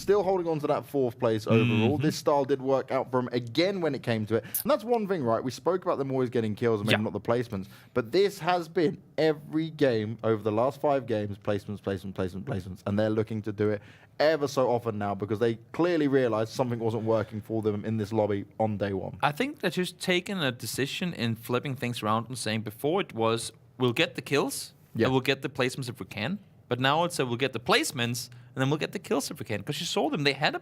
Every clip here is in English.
Still holding on to that 4th place overall. This style did work out for him again when it came to it. And that's one thing, right? We spoke about them always getting kills and maybe not the placements. But this has been every game over the last 5 games, placements. And they're looking to do it ever so often now because they clearly realized something wasn't working for them in this lobby on day 1. I think they're just taking a decision in flipping things around and saying before it was, we'll get the kills and we'll get the placements if we can. But now it's we'll get the placements and then we'll get the kills if we can. Because you saw them, had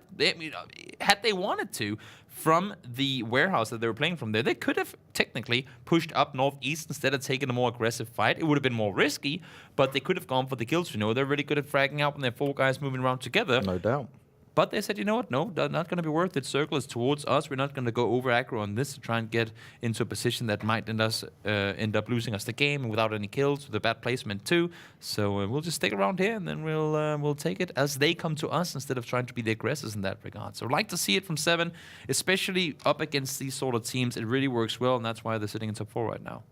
they wanted to, from the warehouse that they were playing from there, they could have technically pushed up northeast instead of taking a more aggressive fight. It would have been more risky, but they could have gone for the kills. You know, they're really good at fragging out when they're 4 guys moving around together. No doubt. But they said, you know what, no, not going to be worth it. Circle is towards us. We're not going to go over aggro on this to try and get into a position that might end up losing us the game without any kills, with a bad placement too. So we'll just stick around here, and then we'll take it as they come to us instead of trying to be the aggressors in that regard. So I'd like to see it from Se7en, especially up against these sort of teams. It really works well, and that's why they're sitting in top 4 right now.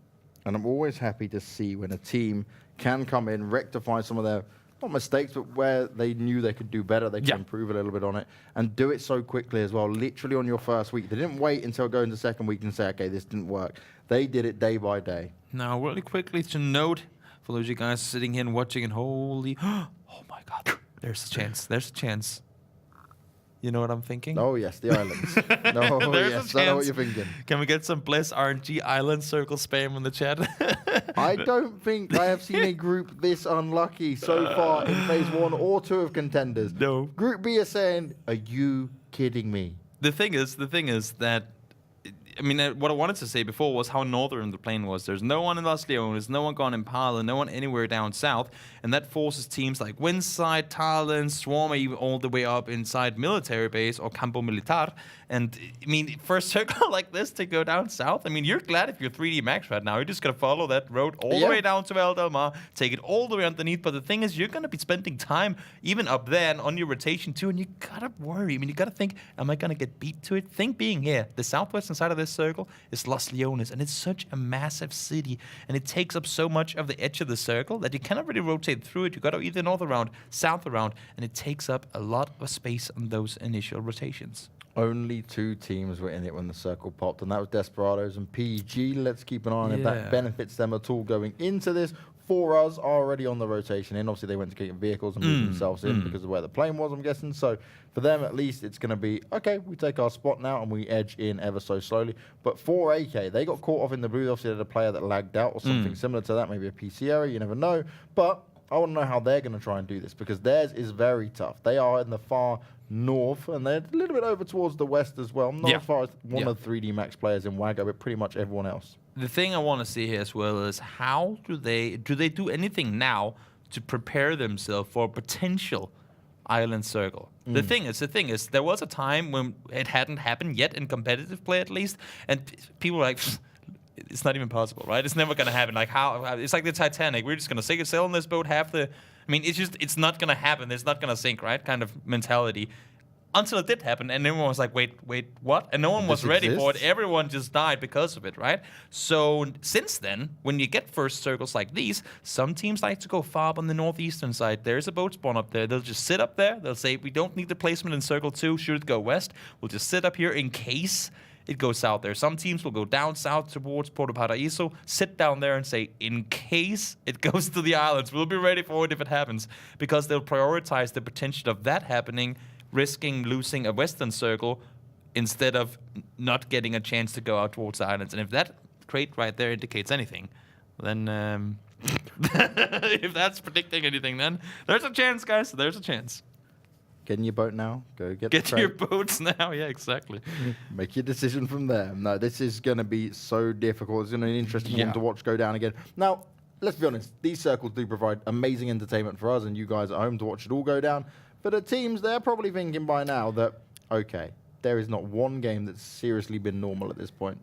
And I'm always happy to see when a team can come in, rectify some of their not mistakes, but where they knew they could do better, they could improve a little bit on it, and do it so quickly as well, literally on your first week. They didn't wait until going to 2nd week and say, okay, this didn't work. They did it day by day. Now, really quickly to note, for those of you guys sitting here and watching, and holy, oh my God, there's a chance, there's a chance. You know what I'm thinking? Oh, yes, the islands. No, yes, I know what you're thinking. Can we get some Bless RNG Island Circle spam in the chat? I don't think I have seen a group this unlucky so far in phase 1 or 2 of Contenders. No. Group B is saying, are you kidding me? The thing is that, I mean, what I wanted to say before was how northern the plane was. There's no one in Las Leones, no one gone in Impala, no one anywhere down south, and that forces teams like Winside, Tarlans, Swarm, even all the way up inside military base or Campo Militar. And I mean, for a circle like this to go down south, I mean, you're glad if you're 3D Max right now. You're just gonna follow that road all the way down to El Del Mar, take it all the way underneath. But the thing is, you're gonna be spending time even up there and on your rotation too, and you gotta worry. I mean, you gotta think, am I gonna get beat to it? Think being here, the southwestern side of this circle is Las Leones, and it's such a massive city, and it takes up so much of the edge of the circle that you cannot really rotate through it. You gotta either north around, south around, and it takes up a lot of space on those initial rotations. Only 2 teams were in it when the circle popped, and that was Desperados and PEG. Let's keep an eye on if that benefits them at all going into this. For us, already on the rotation in. Obviously, they went to get vehicles and move themselves in because of where the plane was, I'm guessing. So for them, at least, it's going to be, okay, we take our spot now and we edge in ever so slowly. But for AK, they got caught off in the blue. Obviously, they had a player that lagged out or something similar to that, maybe a PC error, you never know. But I want to know how they're going to try and do this because theirs is very tough. They are in the far north, and they're a little bit over towards the west as well. Not as far as one of the 3D Max players in Wago, but pretty much everyone else. The thing I want to see here as well is how do they do anything now to prepare themselves for a potential island circle? The thing is, there was a time when it hadn't happened yet in competitive play at least, and people were like, it's not even possible, right? It's never gonna happen. Like how it's like the Titanic. We're just gonna sink sail on this boat. I mean, it's not gonna happen. It's not gonna sink, right? Kind of mentality. Until it did happen, and everyone was like, wait, what? And no one was ready for it. Everyone just died because of it, right? So since then, when you get first circles like these, some teams like to go far up on the northeastern side. There's a boat spawn up there. They'll just sit up there. They'll say, we don't need the placement in circle 2. Should it go west? We'll just sit up here in case it goes south there. Some teams will go down south towards Puerto Paraíso, sit down there and say, in case it goes to the islands, we'll be ready for it if it happens. Because they'll prioritize the potential of that happening, risking losing a western circle instead of not getting a chance to go out towards the islands. And if that trait right there indicates anything, then if that's predicting anything, then there's a chance, guys. There's a chance. Get in your boat now. Go get your boats now. Yeah, exactly. Make your decision from there. No, this is going to be so difficult. It's going to be an interesting one to watch go down again. Now, let's be honest. These circles do provide amazing entertainment for us and you guys at home to watch it all go down. For the teams, they're probably thinking by now that, okay, there is not one game that's seriously been normal at this point.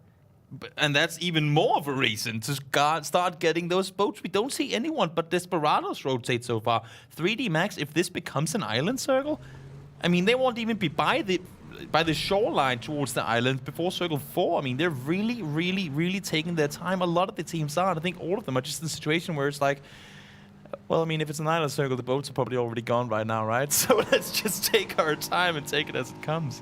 And that's even more of a reason to start getting those boats. We don't see anyone but Desperados rotate so far. 3D Max, if this becomes an island circle, I mean, they won't even be by the shoreline towards the island before Circle 4. I mean, they're really, really, really taking their time. A lot of the teams are. And I think all of them are just in a situation where it's like, Well, I mean, if it's an island circle, the boats are probably already gone right now, right? So let's just take our time and take it as it comes.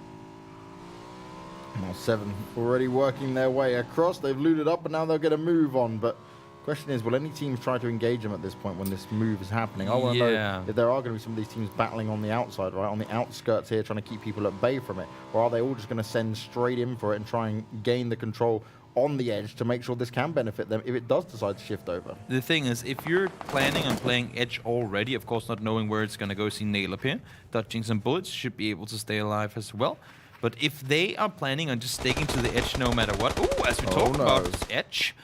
Now Se7en already working their way across. They've looted up, and now they'll get a move on. But question is, will any teams try to engage them at this point when this move is happening? I want to know if there are going to be some of these teams battling on the outside, right? On the outskirts here, trying to keep people at bay from it. Or are they all just going to send straight in for it and try and gain the control on the edge to make sure this can benefit them if it does decide to shift over? The thing is, if you're planning on playing edge already, of course not knowing where it's going to go, see Nail up here, dodging some bullets, should be able to stay alive as well. But if they are planning on just sticking to the edge no matter what, as we talked about edge,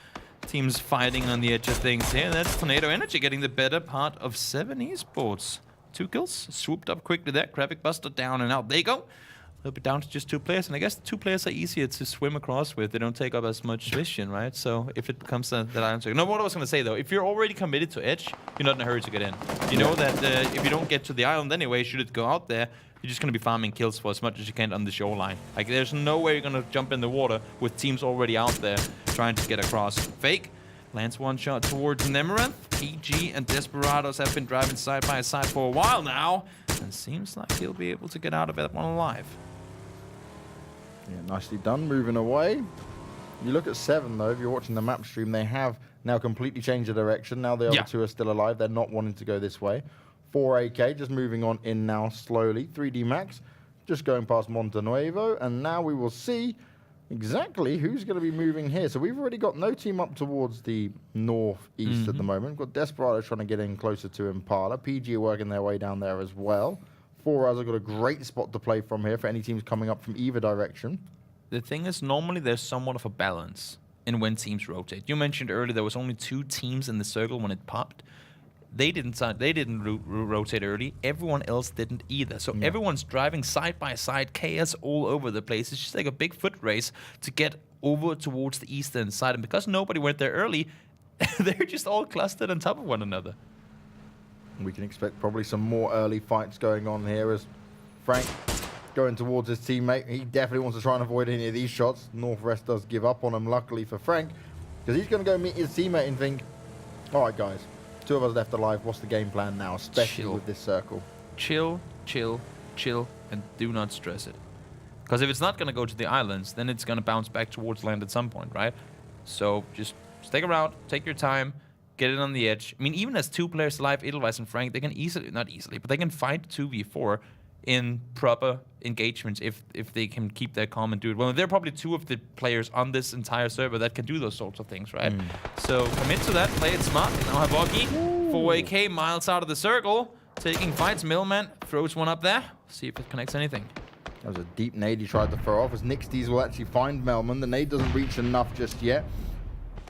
teams fighting on the edge of things here, that's Tornado Energy getting the better part of Se7en Esports. 2 kills, swooped up quickly there, Graphic Buster down and out they go. They'll be down to just 2 players, and I guess the 2 players are easier to swim across with. They don't take up as much vision, right? So if it comes to that answer. No, what I was going to say, though, if you're already committed to edge, you're not in a hurry to get in. You know that if you don't get to the island anyway, should it go out there, you're just going to be farming kills for as much as you can on the shoreline. Like, there's no way you're going to jump in the water with teams already out there trying to get across. Fake lands 1 shot towards Nemaranth. PG and Desperados have been driving side by side for a while now, and seems like he'll be able to get out of that one alive. Yeah, nicely done, moving away. You look at Se7en, though, if you're watching the map stream, they have now completely changed the direction. Now the other 2 are still alive. They're not wanting to go this way. 4 AK just moving on in now slowly. 3D Max just going past Montenuevo. And now we will see exactly who's going to be moving here. So we've already got no team up towards the northeast at the moment. We've got Desperado trying to get in closer to Impala. PG are working their way down there as well. 4 have got a great spot to play from here for any teams coming up from either direction. The thing is, normally there's somewhat of a balance in when teams rotate. You mentioned earlier there was only 2 teams in the circle when it popped. They didn't rotate early. Everyone else didn't either. So everyone's driving side by side, chaos all over the place. It's just like a big foot race to get over towards the eastern side. And because nobody went there early, they're just all clustered on top of one another. We can expect probably some more early fights going on here as Frank going towards his teammate. He definitely wants to try and avoid any of these shots. Northwest does give up on him, luckily for Frank, because he's going to go meet his teammate and think, all right, guys, 2 of us left alive. What's the game plan now, especially with this circle? Chill, chill, chill, and do not stress it. Because if it's not going to go to the islands, then it's going to bounce back towards land at some point, right? So just stick around, take your time, get it on the edge. I mean, even as 2 players alive, Edelweiss and Frank, they can easily, not easily, but they can fight 2v4 in proper engagements if they can keep their calm and do it well. There are probably 2 of the players on this entire server that can do those sorts of things, right? So commit to that, play it smart. Now have Augie, 4 AK, miles out of the circle, taking fights. Millman throws one up there. See if it connects anything. That was a deep nade he tried to throw off as Nixties will actually find Melman. The nade doesn't reach enough just yet.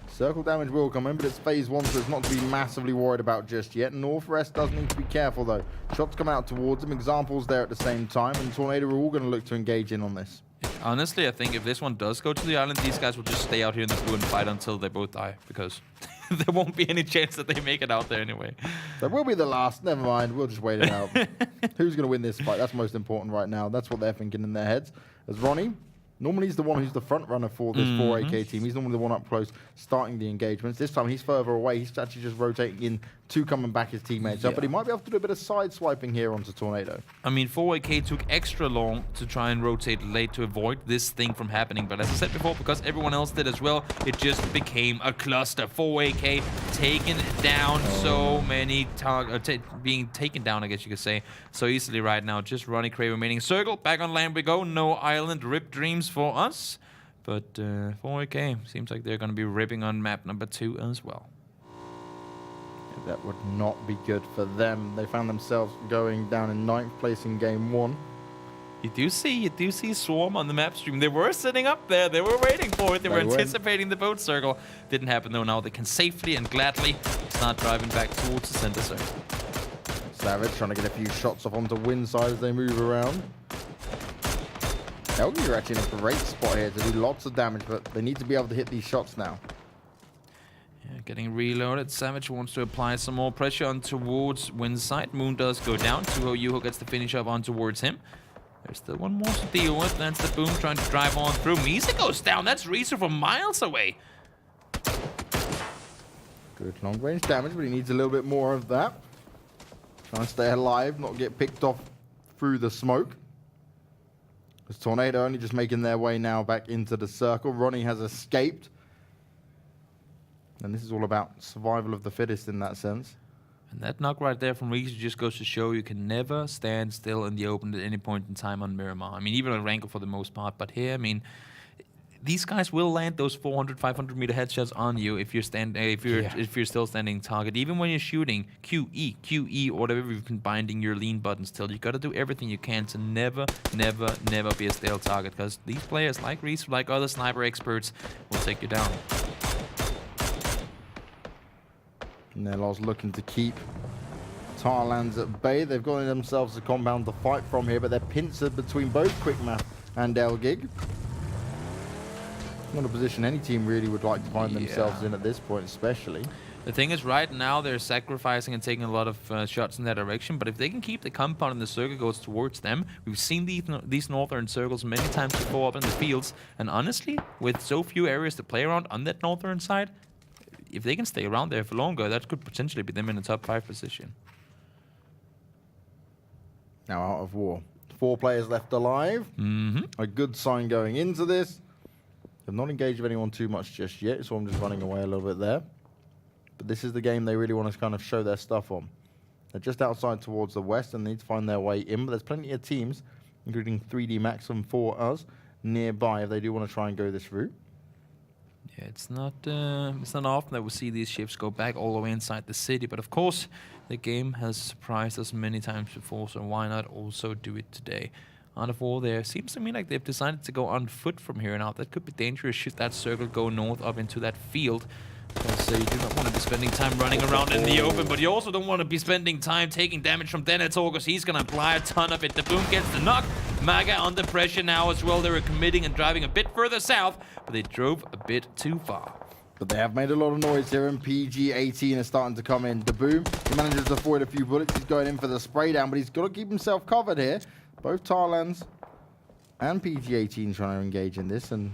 Circle damage will come in, but it's phase 1, so it's not to be massively worried about just yet. Northwest does need to be careful, though. Shots come out towards him, examples there at the same time, and Tornado are all going to look to engage in on this. Honestly, I think if this one does go to the island, these guys will just stay out here in the blue and fight until they both die, because there won't be any chance that they make it out there anyway. That will be the last. Never mind. We'll just wait it out. Who's going to win this fight? That's most important right now. That's what they're thinking in their heads. As Ronnie, normally he's the one who's the front runner for this 4 AK team. He's normally the one up close starting the engagements. This time he's further away. He's actually just rotating in to coming back his teammates up. But he might be able to do a bit of side swiping here onto Tornado. I mean, 4 AK took extra long to try and rotate late to avoid this thing from happening. But as I said before, because everyone else did as well, it just became a cluster. 4 AK taken down, so many being taken down, I guess you could say, so easily right now. Just Ronnie Cray remaining. Circle, back on land we go. No island, rip dreams for us. But 4 AK seems like they're going to be ripping on map number 2 as well. That would not be good for them. They found themselves going down in 9th place in game 1. You do see Swarm on the map stream. They were sitting up there. They were waiting for it. They were anticipating the boat circle. Didn't happen though. Now they can safely and gladly start driving back towards the center circle. Savage trying to get a few shots off onto Winside as they move around. Elgiganten are actually in a great spot here to do lots of damage, but they need to be able to hit these shots now. Yeah, getting reloaded. Savage wants to apply some more pressure on towards Winside. Moon does go down. 2-0 Yuho gets the finish up on towards him. There's still one more to deal with. That's the Boom trying to drive on through. Misa goes down. That's Reeser from miles away. Good long-range damage, but he needs a little bit more of that. Trying to stay alive, not get picked off through the smoke. As Tornado only just making their way now back into the circle. Ronnie has escaped. And this is all about survival of the fittest in that sense. And that knock right there from Reese just goes to show you can never stand still in the open at any point in time on Miramar. I mean, even on Rankle for the most part. But here, I mean, these guys will land those 400, 500 meter headshots on you if you're still standing target. Even when you're shooting QE, or whatever you've been binding your lean buttons till. You got to do everything you can to never be a stale target, because these players like Reese, like other sniper experts, will take you down. Nelos looking to keep Tarlans at bay. They've got themselves a compound to fight from here, but they're pincered between both Quickmath and Elgig. Not a position any team really would like to find themselves in at this point, especially. The thing is, right now they're sacrificing and taking a lot of shots in that direction, but if they can keep the compound and the circle goes towards them, we've seen these northern circles many times before up in the fields, and honestly, with so few areas to play around on that northern side, if they can stay around there for longer, that could potentially be them in the top 5 position. Now out of war. 4 players left alive. A good sign going into this. They've not engaged with anyone too much just yet, so I'm just running away a little bit there. But this is the game they really want to kind of show their stuff on. They're just outside towards the west and need to find their way in, but there's plenty of teams, including 3D Max and 4Us, nearby if they do want to try and go this route. Yeah, it's not often that we see these ships go back all the way inside the city, but of course, the game has surprised us many times before, so why not also do it today? Out of all there, seems to me like they've decided to go on foot from here on out. That could be dangerous should that circle go north up into that field. So you do not want to be spending time running around in the open, but you also don't want to be spending time taking damage from Denethor, because he's going to apply a ton of it. The Boom gets the knock. Maga under pressure now as well. They were committing and driving a bit further south, but they drove a bit too far. But they have made a lot of noise here, and PG-18 is starting to come in. The Boom, he manages to avoid a few bullets. He's going in for the spray down, but he's got to keep himself covered here. Both Tarlans and PG-18 trying to engage in this and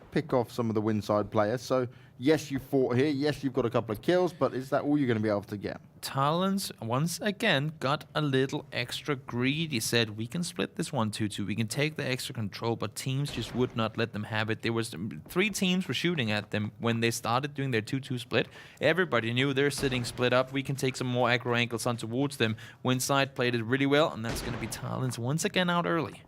pick off some of the Winside players. So yes, you fought here. Yes, you've got a couple of kills, but is that all you're going to be able to get? Tarlans, once again, got a little extra greedy. Said, we can split this 1-2-2. We can take the extra control, but teams just would not let them have it. There was 3 teams were shooting at them when they started doing their 2-2 split. Everybody knew they're sitting split up. We can take some more aggro ankles on towards them. Winside played it really well, and that's going to be Tarlans once again out early.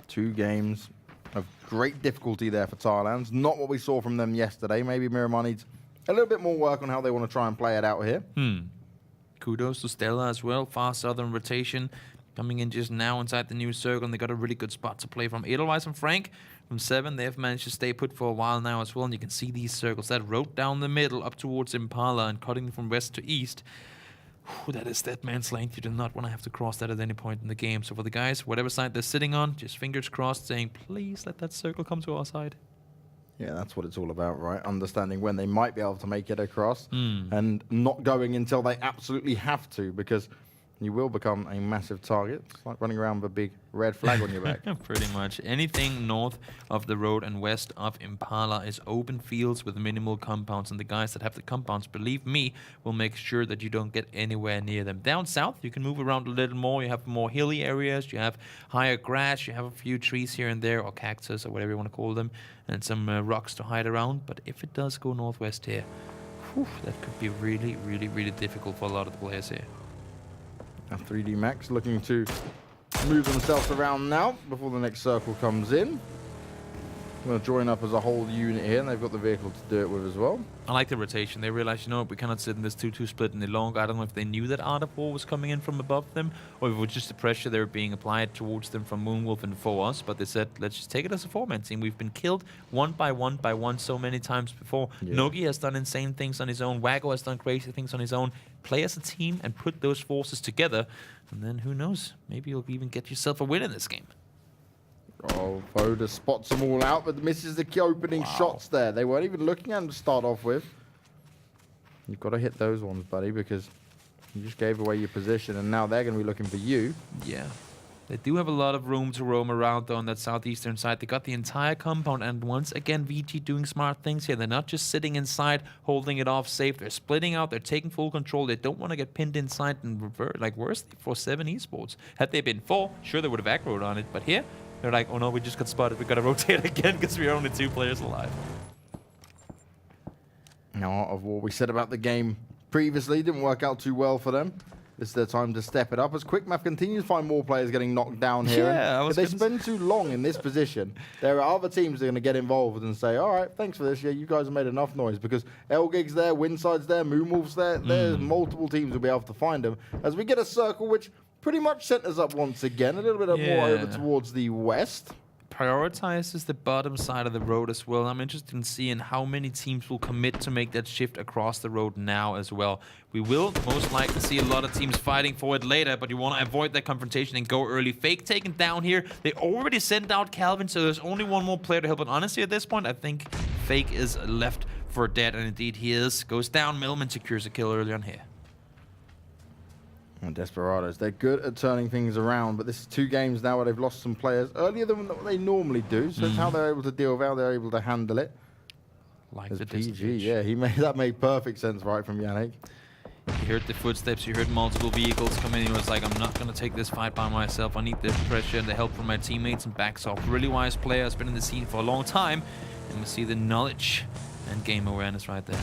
2 games of great difficulty there for Tarlans. Not what we saw from them yesterday. Maybe Miramar needs a little bit more work on how they want to try and play it out here. Kudos to Stella as well. Fast southern rotation. Coming in just now inside the new circle, and they got a really good spot to play from. Edelweiss and Frank from 7. They have managed to stay put for a while now as well, and you can see these circles. That road down the middle up towards Impala and cutting from west to east. Whew, that is that man's length. You do not want to have to cross that at any point in the game. So for the guys, whatever side they're sitting on, just fingers crossed saying, please let that circle come to our side. Yeah, that's what it's all about, right? Understanding when they might be able to make it across and not going until they absolutely have to, because you will become a massive target. It's like running around with a big red flag on your back. Pretty much. Anything north of the road and west of Impala is open fields with minimal compounds, and the guys that have the compounds, believe me, will make sure that you don't get anywhere near them. Down south, you can move around a little more. You have more hilly areas, you have higher grass, you have a few trees here and there, or cactus, or whatever you want to call them, and some rocks to hide around. But if it does go northwest here, that could be really, really, really difficult for a lot of the players here. 3D Max looking to move themselves around now before the next circle comes in. I'm going to join up as a whole unit here, and they've got the vehicle to do it with as well. I like the rotation. They realize, you know, we cannot sit in this 2-2 split any longer. I don't know if they knew that Art of War was coming in from above them, or if it was just the pressure they were being applied towards them from Moonwolf and 4Us, but they said, let's just take it as a 4-man team. We've been killed one by one so many times before. Yeah. Nogi has done insane things on his own. Wago has done crazy things on his own. Play as a team and put those forces together, and then who knows? Maybe you'll even get yourself a win in this game. Oh, Voda spots them all out, but misses the opening shots there. They weren't even looking at them to start off with. You've got to hit those ones, buddy, because you just gave away your position, and now they're going to be looking for you. Yeah. They do have a lot of room to roam around, though, on that southeastern side. They got the entire compound, and once again, VG doing smart things here. They're not just sitting inside, holding it off safe. They're splitting out. They're taking full control. They don't want to get pinned inside and revert, like worse for Se7en Esports. Had they been 4, sure, they would have aggroed on it. But here, they're like, oh no, we just got spotted. We got to rotate again because we're only 2 players alive. Now, Art of War, we said about the game previously, didn't work out too well for them. This is their time to step it up as Quickmath continues to find more players getting knocked down here. Yeah, if they spend too long in this position, there are other teams that are going to get involved and say, all right, thanks for this. Yeah, you guys have made enough noise because Elgig's there, Winside's there, Moonwolf's there. There's multiple teams will be able to find them. As we get a circle which pretty much centers up once again, a little bit more over towards the west. Prioritizes the bottom side of the road as well. I'm interested in seeing how many teams will commit to make that shift across the road now as well. We will most likely see a lot of teams fighting for it later, but you want to avoid that confrontation and go early. Fake taken down here. They already sent out Calvin, so there's only one more player to help. But honestly, at this point, I think Fake is left for dead, and indeed he is. Goes down, Millman secures a kill early on here. And Desperados, they're good at turning things around, but this is 2 games now where they've lost some players earlier than what they normally do. So it's how they're able to deal with how they're able to handle it. Like There's the PG, yeah, that made perfect sense right from Yannick. You heard the footsteps, you heard multiple vehicles come in. He was like, I'm not going to take this fight by myself. I need the pressure and the help from my teammates, and backs off. Really wise player, has been in the scene for a long time. And we see the knowledge and game awareness right there.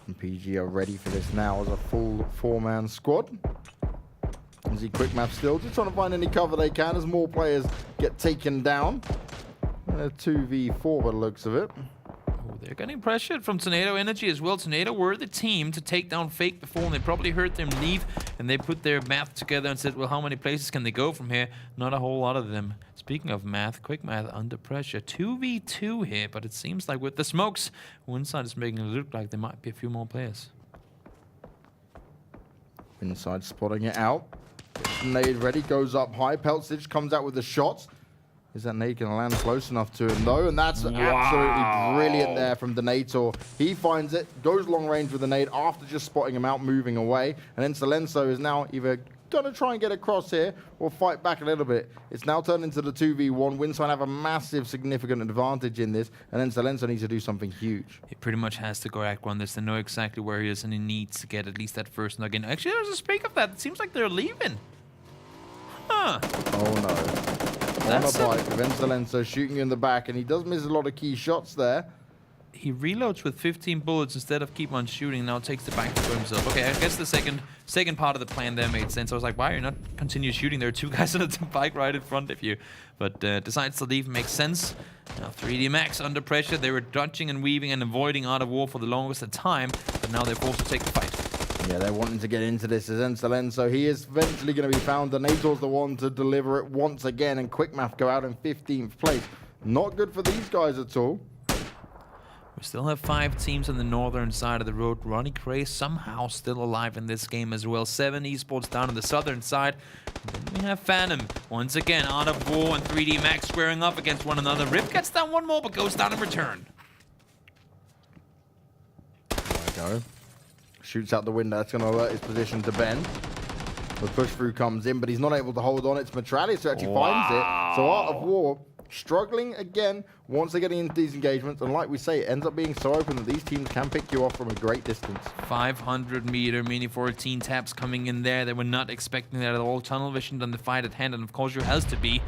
And PG are ready for this now as a full 4-man squad. You see Quickmath still just trying to find any cover they can as more players get taken down. 2v4 by the looks of it. They're getting pressured from Tornado Energy as well. Tornado were the team to take down Fake before, and they probably heard them leave, and they put their math together and said, well, how many places can they go from here? Not a whole lot of them. Speaking of math, Quickmath under pressure. 2v2 here, but it seems like with the smokes, Winside is making it look like there might be a few more players. Inside spotting it out. Nade ready, goes up high. Peltzage comes out with the shots. Is that nade going to land close enough to him, though? And that's absolutely brilliant there from Donator. He finds it, goes long range with the nade after just spotting him out, moving away. And then Silenzo is now either going to try and get across here or fight back a little bit. It's now turned into the 2v1. Winside have a massive, significant advantage in this. And then Silenzo needs to do something huge. He pretty much has to go aggro on this. They know exactly where he is, and he needs to get at least that first nug in. Actually, there's a speak of that. It seems like they're leaving. Huh. Oh, no. On a bike, then Silenzo shooting in the back, and he does miss a lot of key shots there. He reloads with 15 bullets instead of keep on shooting. Now takes the back for himself. Okay, I guess the second part of the plan there made sense. I was like, why are you not continue shooting? There are 2 guys on the bike right in front of you. But decides to leave. Makes sense. Now 3D Max under pressure. They were dodging and weaving and avoiding Art of War for the longest of time, but now they're forced to take the fight. Yeah, they're wanting to get into this as Silenzo. He is eventually going to be found. Donator's the one to deliver it once again, and Quickmath go out in 15th place. Not good for these guys at all. We still have 5 teams on the northern side of the road. Ronnie Cray somehow still alive in this game as well. Se7en Esports down on the southern side. And then we have Phantom. Once again, Art of War and 3D Max squaring up against one another. Rip gets down one more, but goes down in return. There we go. Shoots out the window. That's going to alert his position to Ben. The push through comes in, but he's not able to hold on. It's Metralis who actually finds it. So Art of War struggling again once they're getting into these engagements. And like we say, it ends up being so open that these teams can pick you off from a great distance. 500-meter Mini 14 taps coming in there. They were not expecting that at all. Tunnel vision on the fight at hand, and of course you have to be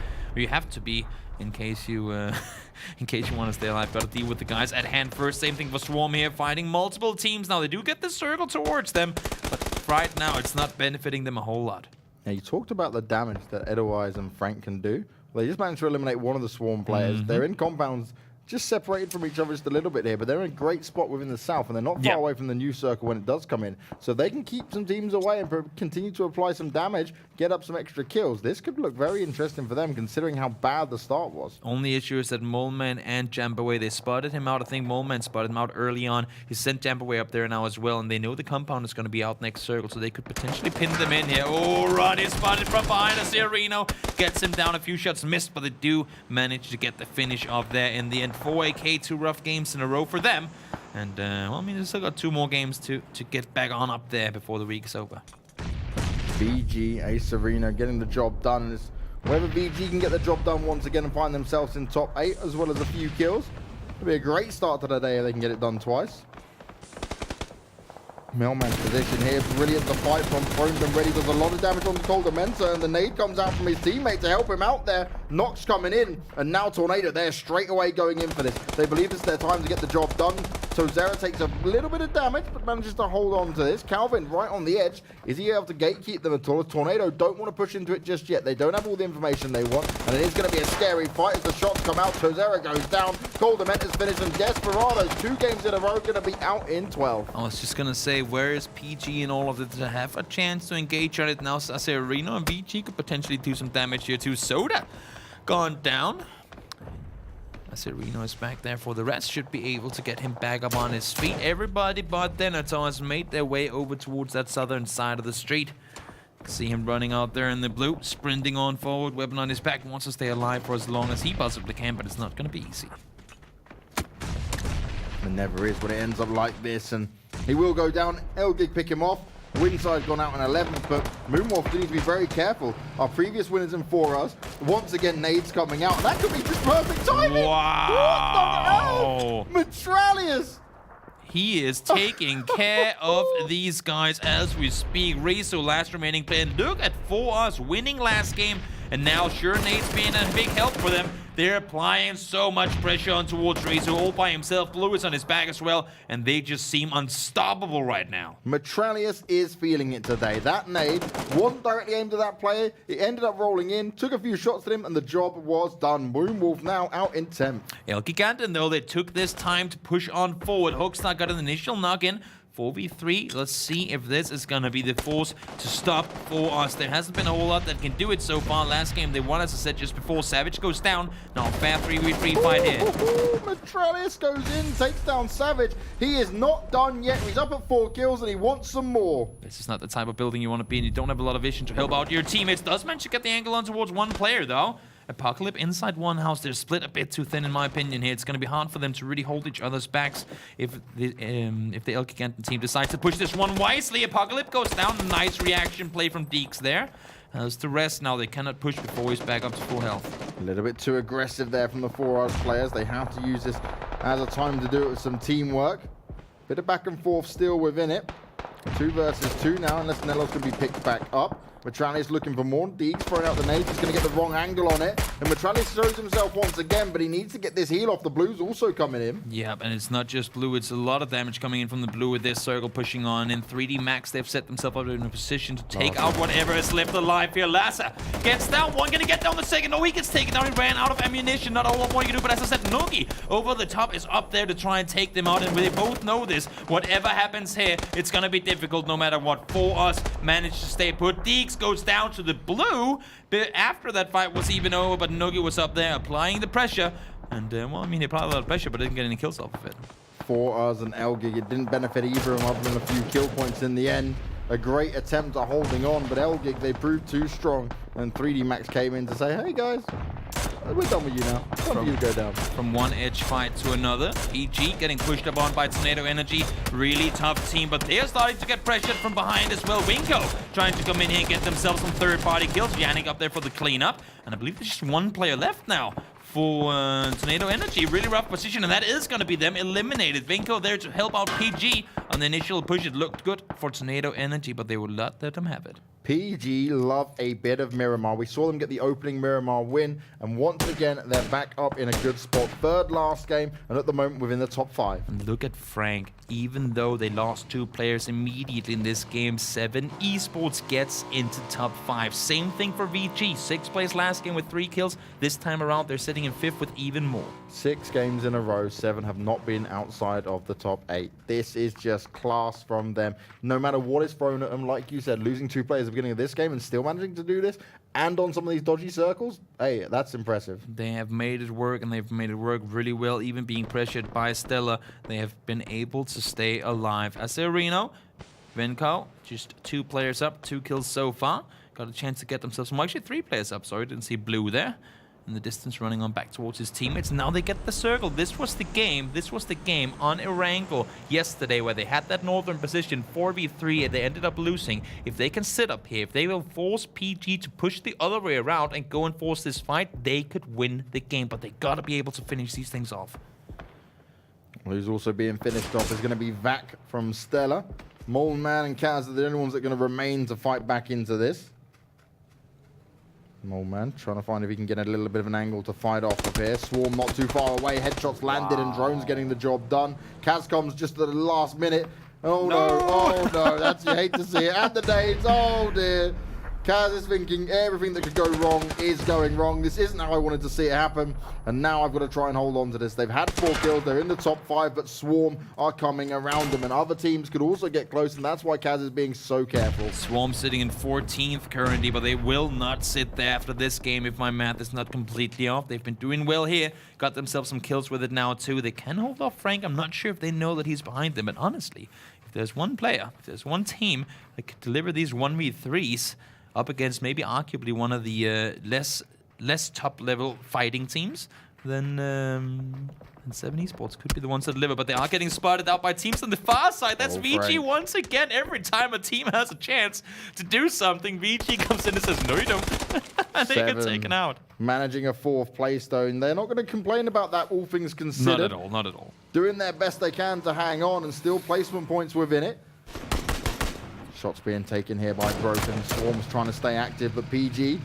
in case you want to stay alive. Got to deal with the guys at hand first. Same thing for Swarm here, fighting multiple teams. Now they do get the circle towards them, but right now it's not benefiting them a whole lot. Now you talked about the damage that Edelweiss and Frank can do. Well, they just managed to eliminate one of the Swarm players. They're in compounds just separated from each other just a little bit here, but they're in a great spot within the south, and they're not far away from the new circle when it does come in. So they can keep some teams away and continue to apply some damage, get up some extra kills. This could look very interesting for them, considering how bad the start was. Only issue is that Moleman and Jampaway, they spotted him out. I think Moleman spotted him out early on. He sent Jampaway up there now as well, and they know the compound is going to be out next circle, so they could potentially pin them in here. Oh, Ronnie spotted from behind us here. Reno gets him down. A few shots missed, but they do manage to get the finish off there in the end. 4 AK, 2 rough games in a row for them. And, well, I mean, they've still got 2 more games to get back on up there before the week's over. VG, Se7en getting the job done. And it's whether VG can get the job done once again and find themselves in top 8 as well as a few kills. It'll be a great start to the day if they can get it done twice. Mailman's position here, brilliant. The fight from Thrones and Ready does a lot of damage on the Colder Mentor, and the nade comes out from his teammate to help him out there. Nox coming in, and now Tornado there straight away going in for this. They believe it's their time to get the job done. So Zera takes a little bit of damage, but manages to hold on to this. Calvin right on the edge. Is he able to gatekeep them at all? Tornado don't want to push into it just yet. They don't have all the information they want, and it is going to be a scary fight as the shots come out. So Zera goes down. Colder Mentor's finished, and Desperado, 2 games in a row, going to be out in 12. I was just going to say, where is PG and all of it to have a chance to engage on it now? Se7en and VG could potentially do some damage here too. Soda gone down. Se7en is back there for the rest. Should be able to get him back up on his feet. Everybody but Dennaton has made their way over towards that southern side of the street. See him running out there in the blue, sprinting on forward, weapon on his back, wants to stay alive for as long as he possibly can, but it's not going to be easy. It never is when it ends up like this, and he will go down. Elgig pick him off. Winside's gone out in 11th, but Moonwolf needs to be very careful. Our previous winners in 4 once again nades coming out. That could be just perfect timing. Wow! What the hell? Metralius! He is taking care of these guys as we speak. Rezo, last remaining player. Look at 4 winning last game, and now sure Nate's being a big help for them. They're applying so much pressure on towards Rezo all by himself. Blue is on his back as well, and they just seem unstoppable right now. Metralius is feeling it today. That nade wasn't directly aimed at that player. It ended up rolling in, took a few shots at him, and the job was done. Moonwolf now out in 10th. Elgiganten, though, they took this time to push on forward. Hookstar got an initial knock-in. 4v3. Let's see if this is going to be the force to stop for us. There hasn't been a whole lot that can do it so far. Last game they won, as I said just before. Savage goes down. Now a fair 3v3 fight here. Metralius goes in, takes down Savage. He is not done yet. He's up at 4 kills and he wants some more. This is not the type of building you want to be in. You don't have a lot of vision to help out your teammates. Does manage to get the angle on towards one player, though. Apocalypse inside one house. They're split a bit too thin, in my opinion, here. It's going to be hard for them to really hold each other's backs if the Elgiganten team decides to push this one wisely. Apocalypse goes down. Nice reaction play from Deeks there. As the rest now, they cannot push before he's back up to full health. A little bit too aggressive there from the 4 players. They have to use this as a time to do it with some teamwork. Bit of back and forth still within it. 2 versus 2 now, unless Nellos can be picked back up. Metralius looking for more. Deeks throwing out the nades. He's going to get the wrong angle on it. And Metralius shows himself once again, but he needs to get this heal off. The blues also coming in. Yeah, and it's not just blue. It's a lot of damage coming in from the blue with this circle pushing on. In 3D Max, they've set themselves up in a position to take out whatever is left alive here. Lassa gets down. One going to get down the second. No, he gets taken down. He ran out of ammunition. Not a whole lot more you can do. But as I said, Nogi over the top is up there to try and take them out. And they both know this. Whatever happens here, it's going to be difficult no matter what. 4 manage to stay put. Deeks goes down to the blue, but after that fight was even over, but Nogi was up there applying the pressure, and well, I mean, he applied a lot of pressure, but didn't get any kills off of it. 4 and Elgig, it didn't benefit either of them other than a few kill points in the end. A great attempt at holding on, but Elgig, they proved too strong, and 3D Max came in to say, hey guys, we're done with you now. Time for you to go down. From one edge fight to another, PG getting pushed up on by Tornado Energy. Really tough team, but they're starting to get pressured from behind as well. Vinco trying to come in here and get themselves some third-party kills. Yannick up there for the cleanup, and I believe there's just 1 player left now for Tornado Energy. Really rough position, and that is going to be them eliminated. Vinco there to help out PG on the initial push. It looked good for Tornado Energy, but they would not let them have it. PG love a bit of Miramar. We saw them get the opening Miramar win, and once again, they're back up in a good spot. 3rd last game, and at the moment within the top 5. And look at Frank. Even though they lost 2 players immediately in this game, Se7en Esports gets into top 5. Same thing for VG. 6th place last game with 3 kills. This time around, they're sitting in 5th with even more. 6 games in a row, 7 have not been outside of the top 8. This is just class from them. No matter what is thrown at them, like you said, losing 2 players at the beginning of this game and still managing to do this, and on some of these dodgy circles, hey, that's impressive. They have made it work, and they've made it work really well. Even being pressured by Stella, they have been able to stay alive. Se7en, Vinco, just 2 players up, 2 kills so far. Got a chance to get themselves, well, actually 3 players up, sorry, didn't see blue there. in the distance, running on back towards his teammates. Now they get the circle. This was the game. This was the game on Erangel yesterday where they had that northern position 4v3 and they ended up losing. If they can sit up here, if they will force PG to push the other way around and go and force this fight, they could win the game. But they gotta be able to finish these things off. Who's also being finished off is going to be Vac from Stella. Moleman and Kaz are the only ones that are going to remain to fight back into this. Moleman trying to find if he can get a little bit of an angle to fight off of here. Swarm not too far away. Headshots landed and drones getting the job done. Kaz comes just at the last minute. Oh no, oh no, that's, you hate to see it. And the nades, oh dear. Kaz is thinking everything that could go wrong is going wrong. This isn't how I wanted to see it happen. And now I've got to try and hold on to this. They've had 4 kills. They're in the top 5, but Swarm are coming around them. And other teams could also get close. And that's why Kaz is being so careful. Swarm sitting in 14th currently, but they will not sit there after this game if my math is not completely off. They've been doing well here. Got themselves some kills with it now too. They can hold off Frank. I'm not sure if they know that he's behind them. But honestly, if there's one player, if there's one team that could deliver these 1v3s, up against maybe arguably one of the less top-level fighting teams, then Se7en Esports could be the ones that deliver. But they are getting spotted out by teams on the far side. That's VG once again. Every time a team has a chance to do something, VG comes in and says, no, you don't. And they get taken out. Managing a 4th place, though, and they're not going to complain about that, all things considered. Not at all, not at all. Doing their best they can to hang on and still placement points within it. Shots being taken here by Broken. Swarm's trying to stay active, but PG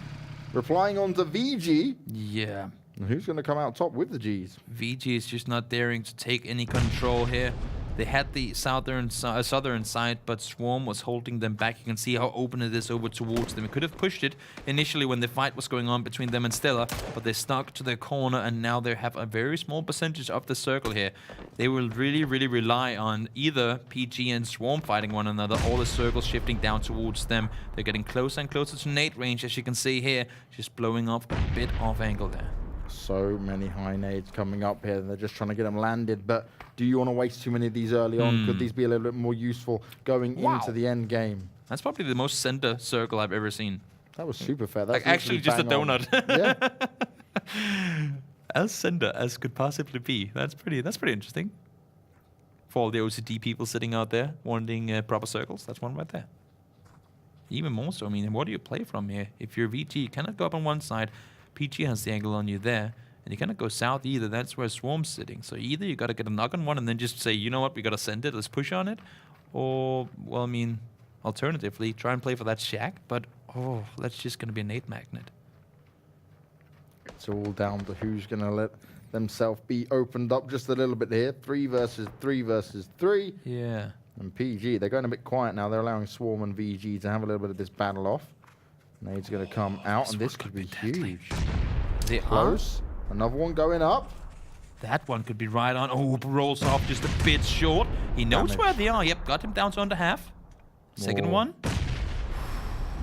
replying on to VG. Yeah. And who's going to come out top with the Gs? VG is just not daring to take any control here. They had the southern side, but Swarm was holding them back. You can see how open it is over towards them. It could have pushed it initially when the fight was going on between them and Stella, but they stuck to their corner, and now they have a very small percentage of the circle here. They will really, really rely on either PG and Swarm fighting one another, or the circle shifting down towards them. They're getting closer and closer to nade range, as you can see here, just blowing off a bit off angle there. So many high nades coming up here. They're just trying to get them landed, but do you want to waste too many of these early on? Could these be a little bit more useful going into the end game? That's probably the most center circle I've ever seen. That was super fair. That's like actually just a donut. Yeah. As center as could possibly be. That's pretty interesting. For all the OCD people sitting out there wanting proper circles, that's one right there. Even more so, I mean, what do you play from here? If you're VG, you cannot go up on one side. PG has the angle on you there, and you cannot go south either. That's where Swarm's sitting. So either you got to get a knock on one and then just say, you know what, we got to send it, let's push on it. Or, well, I mean, alternatively, try and play for that shack, but, oh, that's just going to be a nade magnet. It's all down to who's going to let themselves be opened up just a little bit here. 3 versus 3 versus 3. Yeah. And PG, they're going a bit quiet now. They're allowing Swarm and VG to have a little bit of this battle off. Nade's going to come out, and this could be huge. They close. Another one going up. That one could be right on. Oh, rolls off just a bit short. He knows where they are. Yep, got him down to under half. Second one.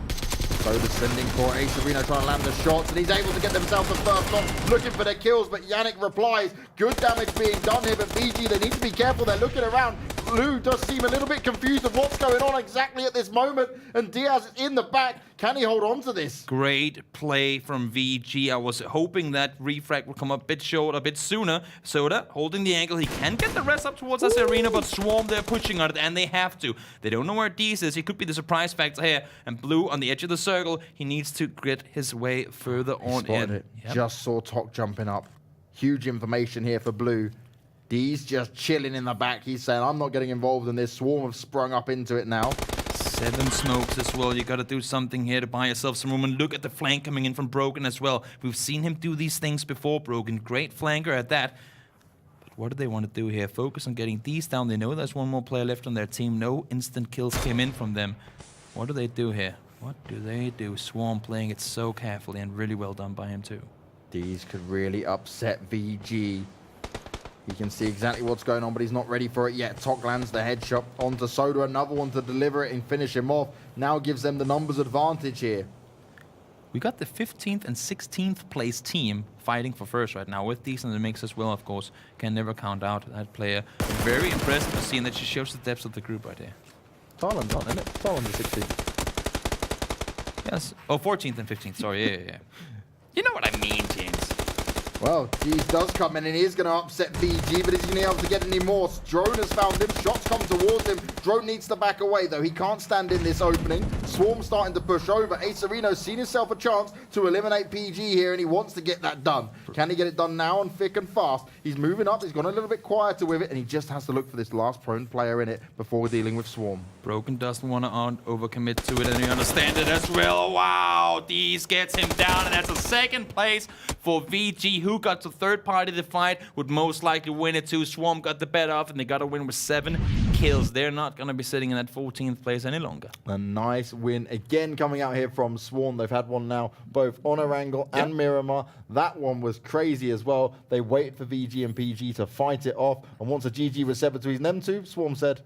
So descending for Ace Arena trying to land the shots, and he's able to get themselves the first one, looking for their kills, but Yannick replies. Good damage being done here, but VG, they need to be careful. They're looking around. Blue does seem a little bit confused of what's going on exactly at this moment, and Diaz is in the back. Can he hold on to this? Great play from VG. I was hoping that refrag would come up a bit short, a bit sooner. Soda holding the angle. He can get the rest up towards this arena, but Swarm, they're pushing on it, and they have to. They don't know where Diaz is. He could be the surprise factor here. And Blue on the edge of the circle. He needs to get his way further on in. Yep. Just saw Tok jumping up. Huge information here for Blue. D's just chilling in the back. He's saying, I'm not getting involved in this. Swarm have sprung up into it now. 7 smokes as well. You got to do something here to buy yourself some room. And look at the flank coming in from Broken as well. We've seen him do these things before, Broken. Great flanker at that. But what do they want to do here? Focus on getting these down. They know there's one more player left on their team. No instant kills came in from them. What do they do here? What do they do? Swarm playing it so carefully, and really well done by him too. These could really upset VG. He can see exactly what's going on, but he's not ready for it yet. Tok lands the headshot onto Soda. Another one to deliver it and finish him off. Now gives them the numbers advantage here. We got the 15th and 16th place team fighting for first right now. With these in the mix as well, of course. Can never count out that player. Very impressive to see, and that she shows the depths of the group right there. Tarlans on, isn't it? Tarlans is 16th. Yes. Oh, 14th and 15th. Sorry. Yeah. You know what I mean, James. Well, G's does come in and he is going to upset VG, but is he going to be able to get any more? Drone has found him. Shots come towards him. Drone needs to back away, though. He can't stand in this opening. Swarm starting to push over. Acerino's seen himself a chance to eliminate PG here, and he wants to get that done. Can he get it done now and thick and fast? He's moving up. He's gone a little bit quieter with it, and he just has to look for this last prone player in it before dealing with Swarm. Broken doesn't want to overcommit to it, and you understand it as well. Wow, Deez gets him down, and that's a second place for VG, who got to third party the fight, would most likely win it too. Swarm got the better off, and they got to win with 7 kills. They're not going to be sitting in that 14th place any longer. A nice win again coming out here from Swarm. They've had one now, both on Erangel and Miramar. That one was crazy as well. They waited for VG and PG to fight it off, and once a GG was set between them two, Swarm said,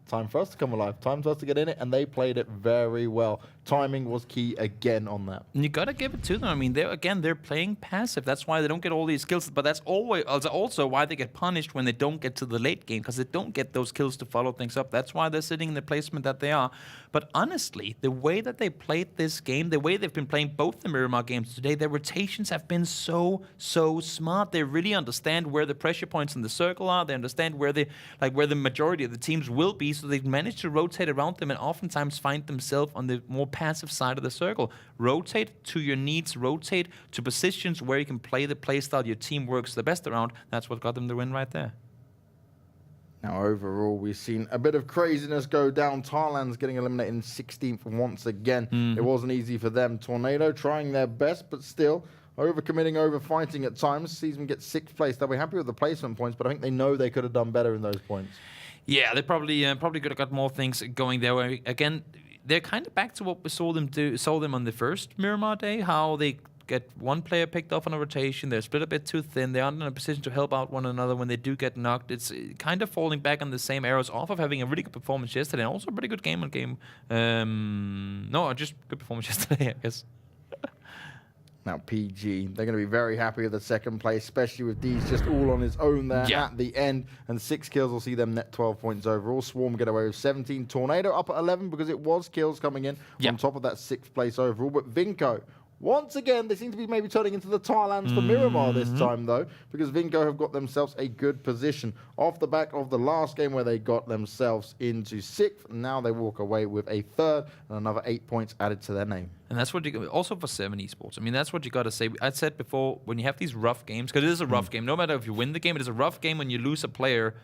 time for us to come alive. Time for us to get in it, and they played it very well. Timing was key again on that. And you got to give it to them. I mean, they're playing passive. That's why they don't get all these kills. But that's always also why they get punished when they don't get to the late game, because they don't get those kills to follow things up. That's why they're sitting in the placement that they are. But honestly, the way that they played this game, the way they've been playing both the Miramar games today, their rotations have been so smart. They really understand where the pressure points in the circle are. They understand where the majority of the teams will be. So they've managed to rotate around them and oftentimes find themselves on the more passive side of the circle. Rotate to your needs, rotate to positions where you can play the playstyle your team works the best around. That's what got them the win right there. Now, overall, we've seen a bit of craziness go down. Tarlans getting eliminated in 16th once again. It wasn't easy for them. Tornado trying their best, but still overcommitting, over-fighting at times. Sees them get 6th place. They'll be happy with the placement points, but I think they know they could have done better in those points. Yeah, they probably could have got more things going their way. Again, they're kind of back to what we saw them on the first Miramar day, how they get one player picked off on a rotation, they're split a bit too thin, they aren't in a position to help out one another when they do get knocked. It's kind of falling back on the same arrows off of having a really good performance yesterday, and also a pretty good game on game. No, just good performance yesterday, I guess. Now, PG, they're going to be very happy with the 2nd place, especially with Deez just all on his own there at the end. And 6 kills will see them net 12 points overall. Swarm get away with 17. Tornado up at 11 because it was kills coming in on top of that 6th place overall. But Vinco, once again, they seem to be maybe turning into the Tarlans for Miramar this time, though, because Vinco have got themselves a good position off the back of the last game where they got themselves into 6th. Now they walk away with a 3rd and another 8 points added to their name. And that's what you also for Se7en Esports. I mean, that's what you got to say. I said before, when you have these rough games, because it is a rough game, no matter if you win the game, it is a rough game when you lose a player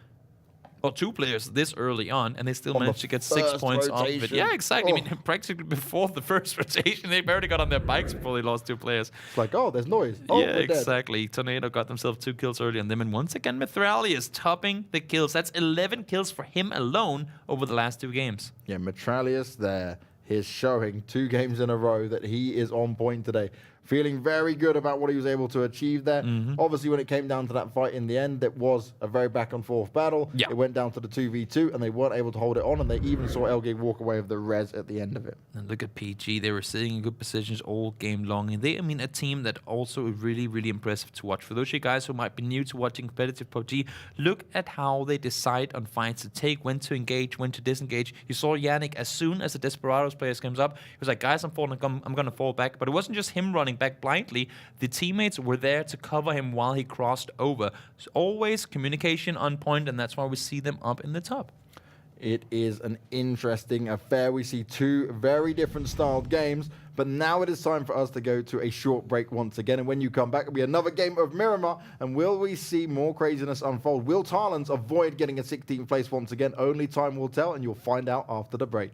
or 2 players this early on, and they still managed to get 6 points off of it. Yeah, exactly. I mean, practically before the first rotation, they barely got on their bikes before they lost 2 players. It's like, oh, there's noise. Yeah, exactly. Tornado got themselves 2 kills early on them, and once again, Mithrali is topping the kills. That's 11 kills for him alone over the last 2 games. Yeah, Metralius there is showing 2 games in a row that he is on point today. Feeling very good about what he was able to achieve there. Obviously, when it came down to that fight in the end, it was a very back-and-forth battle. It went down to the 2v2, and they weren't able to hold it on, and they even saw Elgig walk away with the res at the end of it. And look at PG. They were sitting in good positions all game long. And they, I mean, a team that also is really, really impressive to watch. For those of you guys who might be new to watching competitive PUBG, look at how they decide on fights to take, when to engage, when to disengage. You saw Yannick, as soon as the Desperados players comes up, he was like, guys, I'm going to fall back. But it wasn't just him running back blindly. The teammates were there to cover him while he crossed over. So always communication on point, and that's why we see them up in the top. It is an interesting affair. We see 2 very different styled games, but now it is time for us to go to a short break once again. And when you come back, it'll be another game of Miramar. And will we see more craziness unfold? Will Tarlans avoid getting a 16th place once again? Only time will tell, and you'll find out after the break.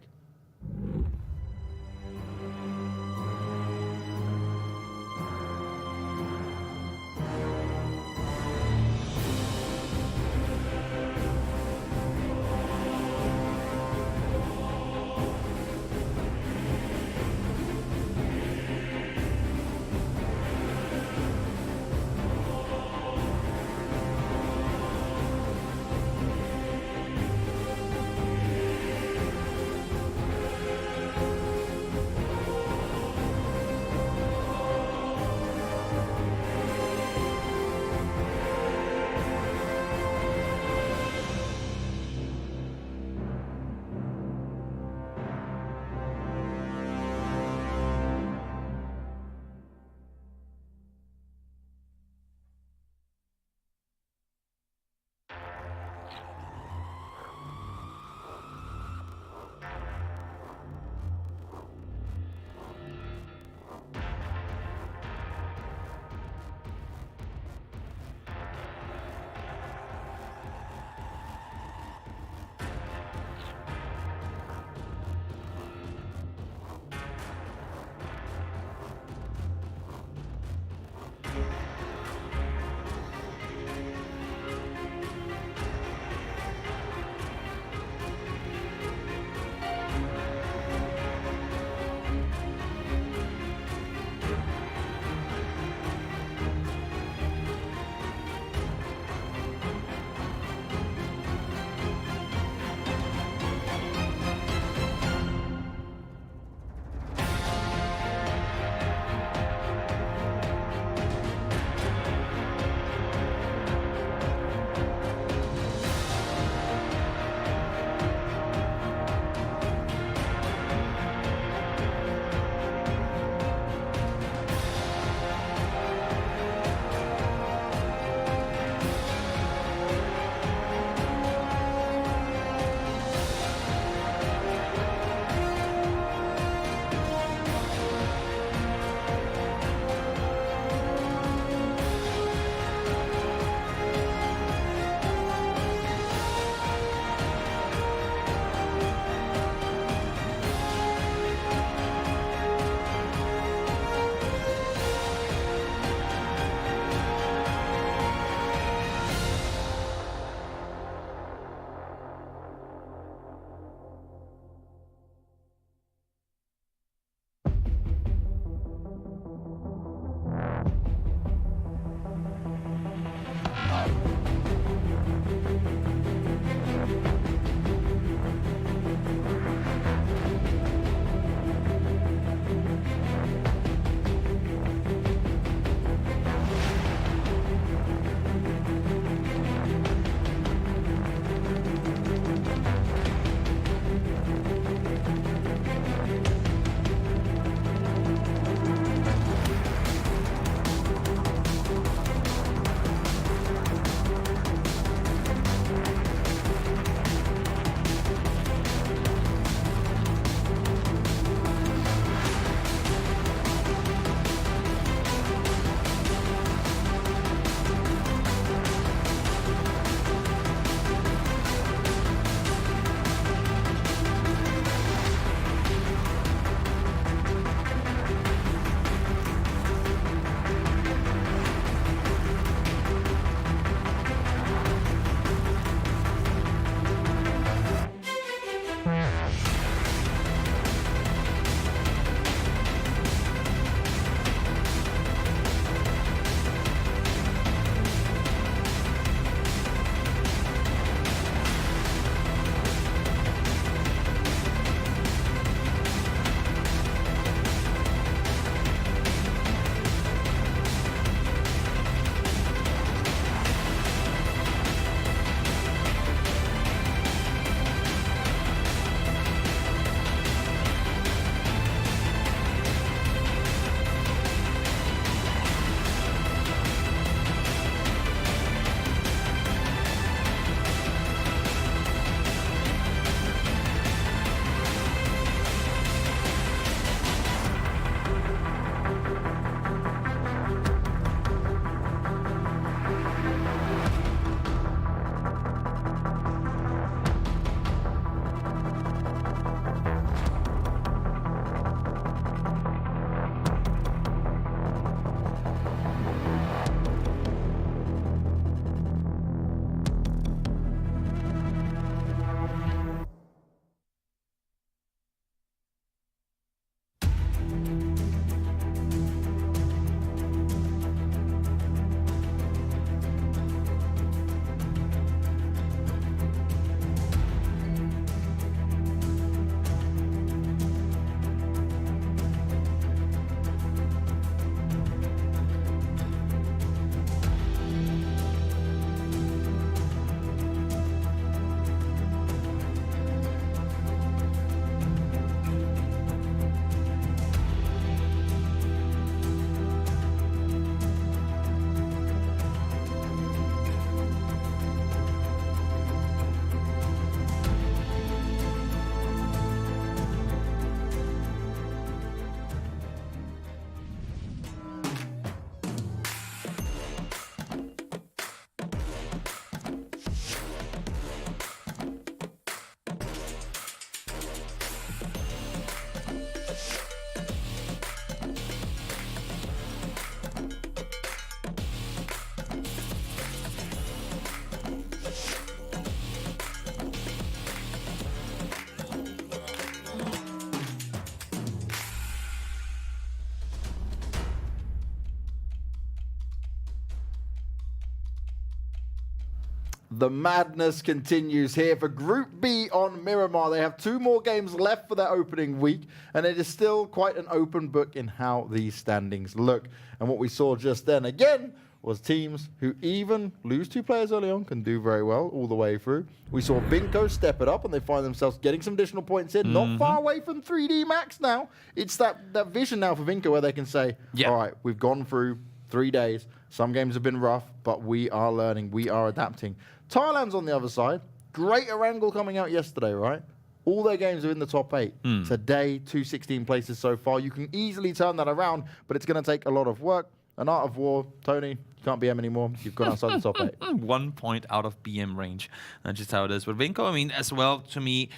The madness continues here for Group B on Miramar. They have 2 more games left for their opening week, and it is still quite an open book in how these standings look. And what we saw just then, again, was teams who even lose 2 players early on can do very well all the way through. We saw Vinco step it up, and they find themselves getting some additional points in. Not far away from 3D Max now. It's that vision now for Vinco where they can say, all right, we've gone through 3 days. Some games have been rough, but we are learning. We are adapting. Tarlans on the other side. Great Erangel coming out yesterday, right? All their games are in the top 8. Today, 216 places so far. You can easily turn that around, but it's going to take a lot of work. An Art of War, Tony, you can't BM anymore. You've gone outside the top 8. 1 point out of BM range. That's just how it is. But Vinco, I mean, as well, to me,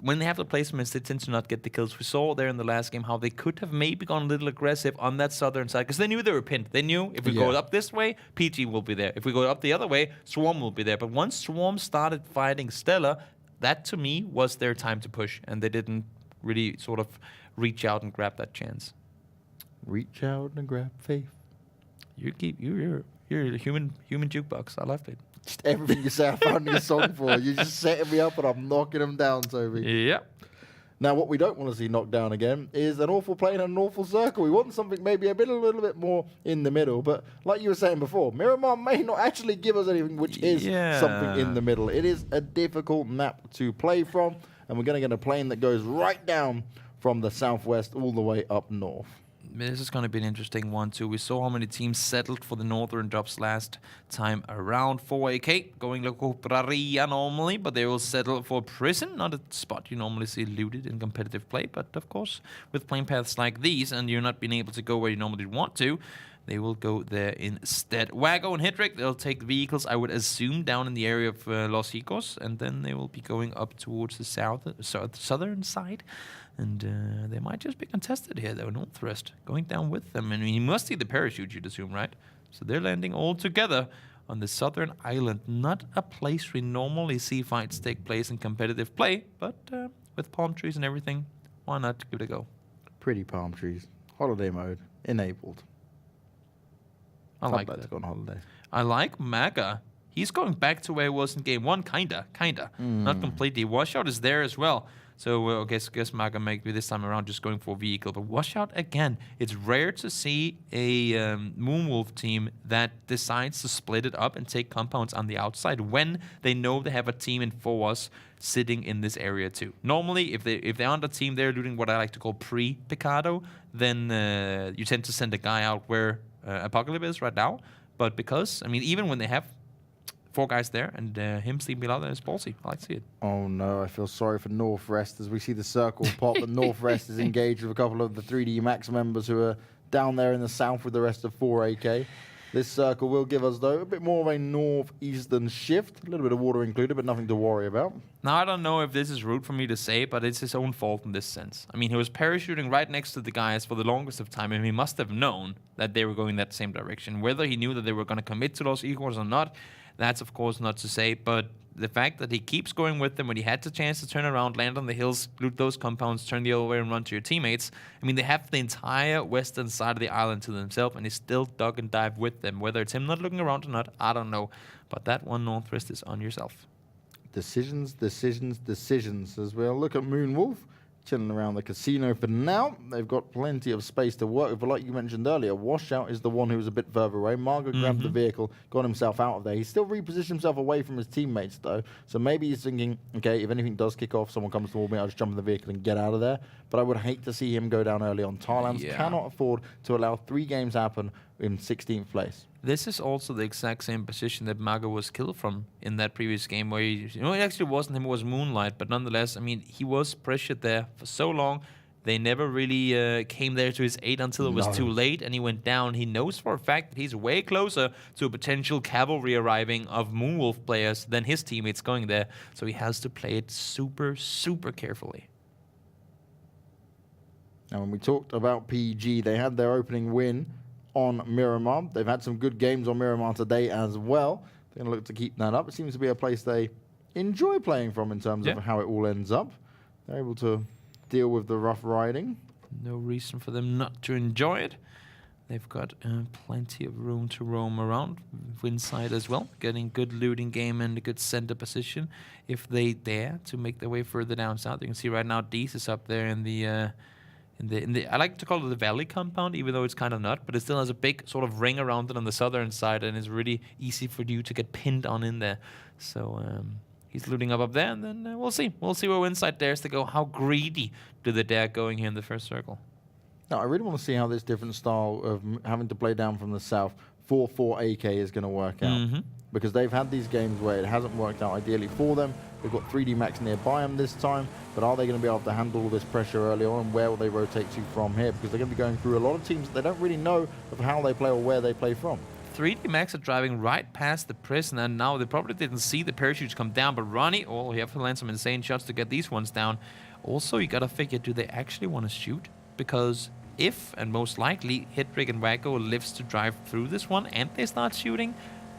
when they have the placements, they tend to not get the kills. We saw there in the last game how they could have maybe gone a little aggressive on that southern side because they knew they were pinned. They knew if we go up this way, PG will be there. If we go up the other way, Swarm will be there. But once Swarm started fighting Stella, that to me was their time to push, and they didn't really sort of reach out and grab that chance. Reach out and grab faith. You're a human jukebox. I loved it. Just everything you say I found a song for. You're just setting me up and I'm knocking them down, Toby. Yeah. Now, what we don't want to see knocked down again is an awful plane and an awful circle. We want something maybe a little bit more in the middle. But like you were saying before, Miramar may not actually give us anything which is something in the middle. It is a difficult map to play from. And we're going to get a plane that goes right down from the southwest all the way up north. This is going to be an interesting one, too. We saw how many teams settled for the northern drops last time around. 4AK going local Praria normally, but they will settle for Prison, not a spot you normally see looted in competitive play. But, of course, with plane paths like these and you're not being able to go where you normally want to, they will go there instead. Wago and Hitrick, they'll take the vehicles, I would assume, down in the area of Los Hicos, and then they will be going up towards the southern side. And they might just be contested here, though, Northwest, going down with them. I mean, you must see the parachute, you'd assume, right? So they're landing all together on the southern island. Not a place we normally see fights take place in competitive play, but with palm trees and everything, why not give it a go? Pretty palm trees. Holiday mode enabled. I like that. To go on holiday. I like Maga. He's going back to where he was in game 1, kinda. Not completely. Washout is there as well. So I guess Maga might be this time around just going for a vehicle. But Washout again. It's rare to see a Moonwolf team that decides to split it up and take compounds on the outside when they know they have a team in force sitting in this area too. Normally, if they aren't a team there doing what I like to call pre-Picado, then you tend to send a guy out where Apocalypse is right now. But because, I mean, even when they have 4 guys there, and him sleeping out there is ballsy. I like to see it. Oh no, I feel sorry for Northrest as we see the circle pop, and Northrest is engaged with a couple of the 3D Max members who are down there in the south with the rest of 4AK. This circle will give us, though, a bit more of a northeastern shift. A little bit of water included, but nothing to worry about. Now, I don't know if this is rude for me to say, but it's his own fault in this sense. I mean, he was parachuting right next to the guys for the longest of time, and he must have known that they were going that same direction. Whether he knew that they were going to commit to those equals or not, that's, of course, not to say, but the fact that he keeps going with them when he had the chance to turn around, land on the hills, loot those compounds, turn the other way and run to your teammates. I mean, they have the entire western side of the island to themselves, and he still dug and dive with them. Whether it's him not looking around or not, I don't know. But that one Northwest is on yourself. Decisions, decisions, decisions. As we'll look at Moonwolf, chilling around the casino for now. They've got plenty of space to work with, but like you mentioned earlier, Washout is the one who was a bit further away. Margo grabbed the vehicle, got himself out of there. He still repositioned himself away from his teammates, though. So maybe he's thinking, okay, if anything does kick off, someone comes toward me, I'll just jump in the vehicle and get out of there. But I would hate to see him go down early on. Tarlans cannot afford to allow 3 games happen in 16th place. This is also the exact same position that Mago was killed from in that previous game where it actually wasn't him, it was Moonlight, but nonetheless, I mean, he was pressured there for so long. They never really came there to his aid until it was too late, and he went down. He knows for a fact that he's way closer to a potential cavalry arriving of Moonwolf players than his teammates going there, so he has to play it super, super carefully. Now, when we talked about PEG, they had their opening win on Miramar. They've had some good games on Miramar today as well. They're going to look to keep that up. It seems to be a place they enjoy playing from in terms of how it all ends up. They're able to deal with the rough riding. No reason for them not to enjoy it. They've got plenty of room to roam around. Winside as well, getting good looting game and a good center position if they dare to make their way further down south. You can see right now Dees is up there in the I like to call it the valley compound, even though it's kind of not, but it still has a big sort of ring around it on the southern side, and it's really easy for you to get pinned on in there. So he's looting up there, and then we'll see. We'll see where Winside dares to go. How greedy do they dare going here in the first circle? No, I really want to see how this different style of having to play down from the south 4-4 AK is going to work out. Because they've had these games where it hasn't worked out ideally for them. They've got 3D Max nearby them this time, but are they going to be able to handle all this pressure early on, and where will they rotate to from here? Because they're going to be going through a lot of teams that they don't really know of how they play or where they play from. 3D Max are driving right past the prison, and now they probably didn't see the parachutes come down, but Ronnie, oh, you have to land some insane shots to get these ones down. Also, you got to figure, do they actually want to shoot? Because if, and most likely, Hedrick and Wacko lives to drive through this one and they start shooting,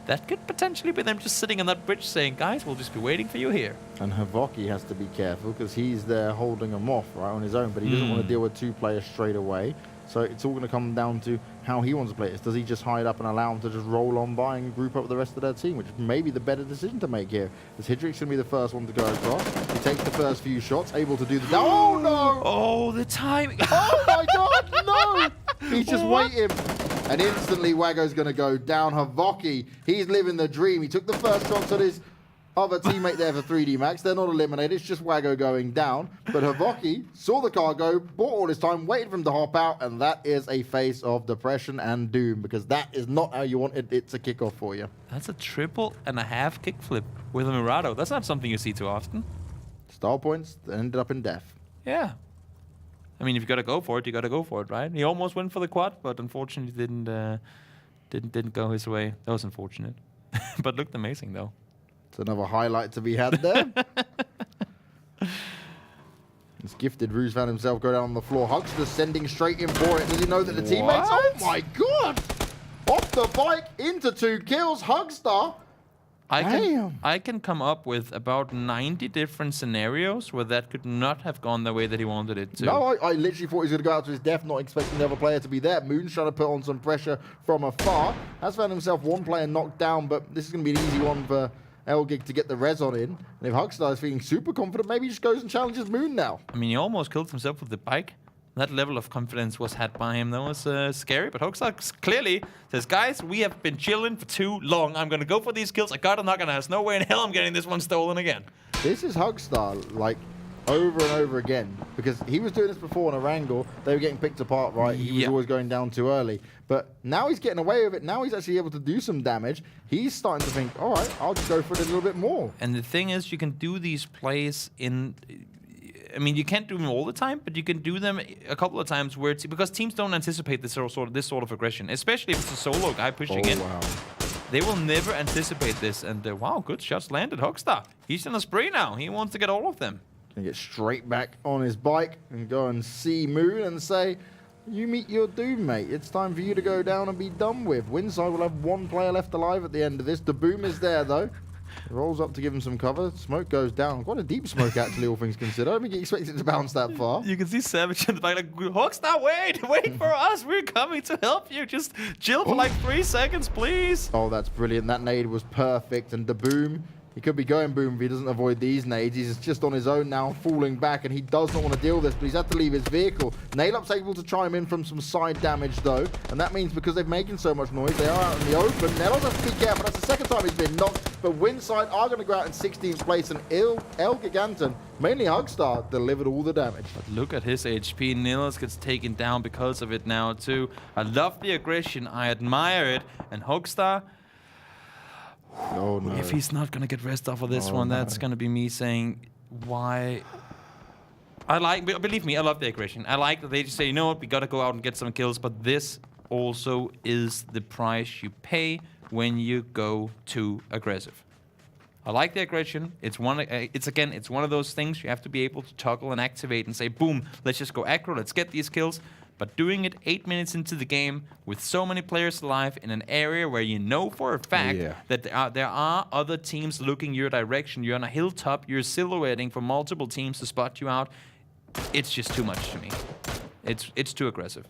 that could potentially be them just sitting on that bridge saying, guys, we'll just be waiting for you here. And Havoki has to be careful because he's there holding them off right on his own, but he doesn't want to deal with two players straight away. So it's all going to come down to how he wants to play this. Does he just hide up and allow them to just roll on by and group up with the rest of their team, which may be the better decision to make here. As Hedrick's going to be the first one to go across. He takes the first few shots, able to do the... Oh, no! Oh, the timing! Oh, my God, no! He's just waiting. And instantly, Waggo's going to go down. Havoki, he's living the dream. He took the first shots on his other teammate there for 3D Max. They're not eliminated. It's just Waggo going down. But Havoki saw the car go, bought all his time, waited for him to hop out, and that is a face of depression and doom, because that is not how you want it to kick off for you. That's a 3.5 kickflip with a Mirado. That's not something you see too often. Star points that ended up in death. Yeah. I mean, if you got to go for it, you got to go for it, right? He almost went for the quad, but unfortunately didn't go his way. That was unfortunate. But looked amazing, though. It's another highlight to be had there. It's gifted. Ruse found himself go down on the floor. Huckster sending straight in for it. Does he know that the teammates... Oh, my God! Off the bike into 2 kills. Hugstar. I can come up with about 90 different scenarios where that could not have gone the way that he wanted it to. No, I literally thought he was going to go out to his death, not expecting the other player to be there. Moon's trying to put on some pressure from afar. Has found himself one player knocked down, but this is going to be an easy one for Elgig to get the res on in. And if Hugstar is feeling super confident, maybe he just goes and challenges Moon now. I mean, he almost killed himself with the bike. That level of confidence was had by him. That was scary, but Hugstar clearly says, guys, we have been chilling for too long. I'm going to go for these kills. I got to knock on us. No way in hell I'm getting this one stolen again. This is Hugstar, like, over and over again, because he was doing this before in a wrangle. They were getting picked apart, right? He was always going down too early. But now he's getting away with it. Now he's actually able to do some damage. He's starting to think, all right, I'll just go for it a little bit more. And the thing is, you can do these plays in... I mean, you can't do them all the time, but you can do them a couple of times where because teams don't anticipate this sort of aggression, especially if it's a solo guy pushing in. Wow. They will never anticipate this. And wow, good shots landed. Hugstar. He's in a spree now. He wants to get all of them. Gonna get straight back on his bike and go and see Moon and say, you meet your doom, mate. It's time for you to go down and be done with. Winside will have 1 player left alive at the end of this. The boom is there, though. Rolls up to give him some cover. Smoke goes down. Quite a deep smoke, actually, all things considered. I don't think he expected it to bounce that far. You can see Savage in the back like, Hugstar, wait for us. We're coming to help you. Just chill for like 3 seconds, please. Oh, that's brilliant. That nade was perfect. And the boom, he could be going boom if he doesn't avoid these nades. He's just on his own now, falling back, and he does not want to deal with this, but he's had to leave his vehicle. Nailup's able to chime in from some side damage, though, and that means because they're making so much noise, they are out in the open. Nailup's has to be careful. That's the second time he's been knocked, but Winside are going to go out in 16th place, and Elgiganten, mainly Hugstar, delivered all the damage. But look at his HP. Nils gets taken down because of it now, too. I love the aggression. I admire it. And Hugstar... Oh, no. If he's not going to get rest off of this one, that's going to be me saying, why? Believe me, I love the aggression. I like that they just say, you know what, we got to go out and get some kills, but this also is the price you pay when you go too aggressive. I like the aggression. It's one of those things you have to be able to toggle and activate and say, boom, let's just go aggro, let's get these kills. But doing it 8 minutes into the game with so many players alive in an area where you know for a fact that there are other teams looking your direction, you're on a hilltop, you're silhouetting for multiple teams to spot you out, it's just too much to me. It's too aggressive.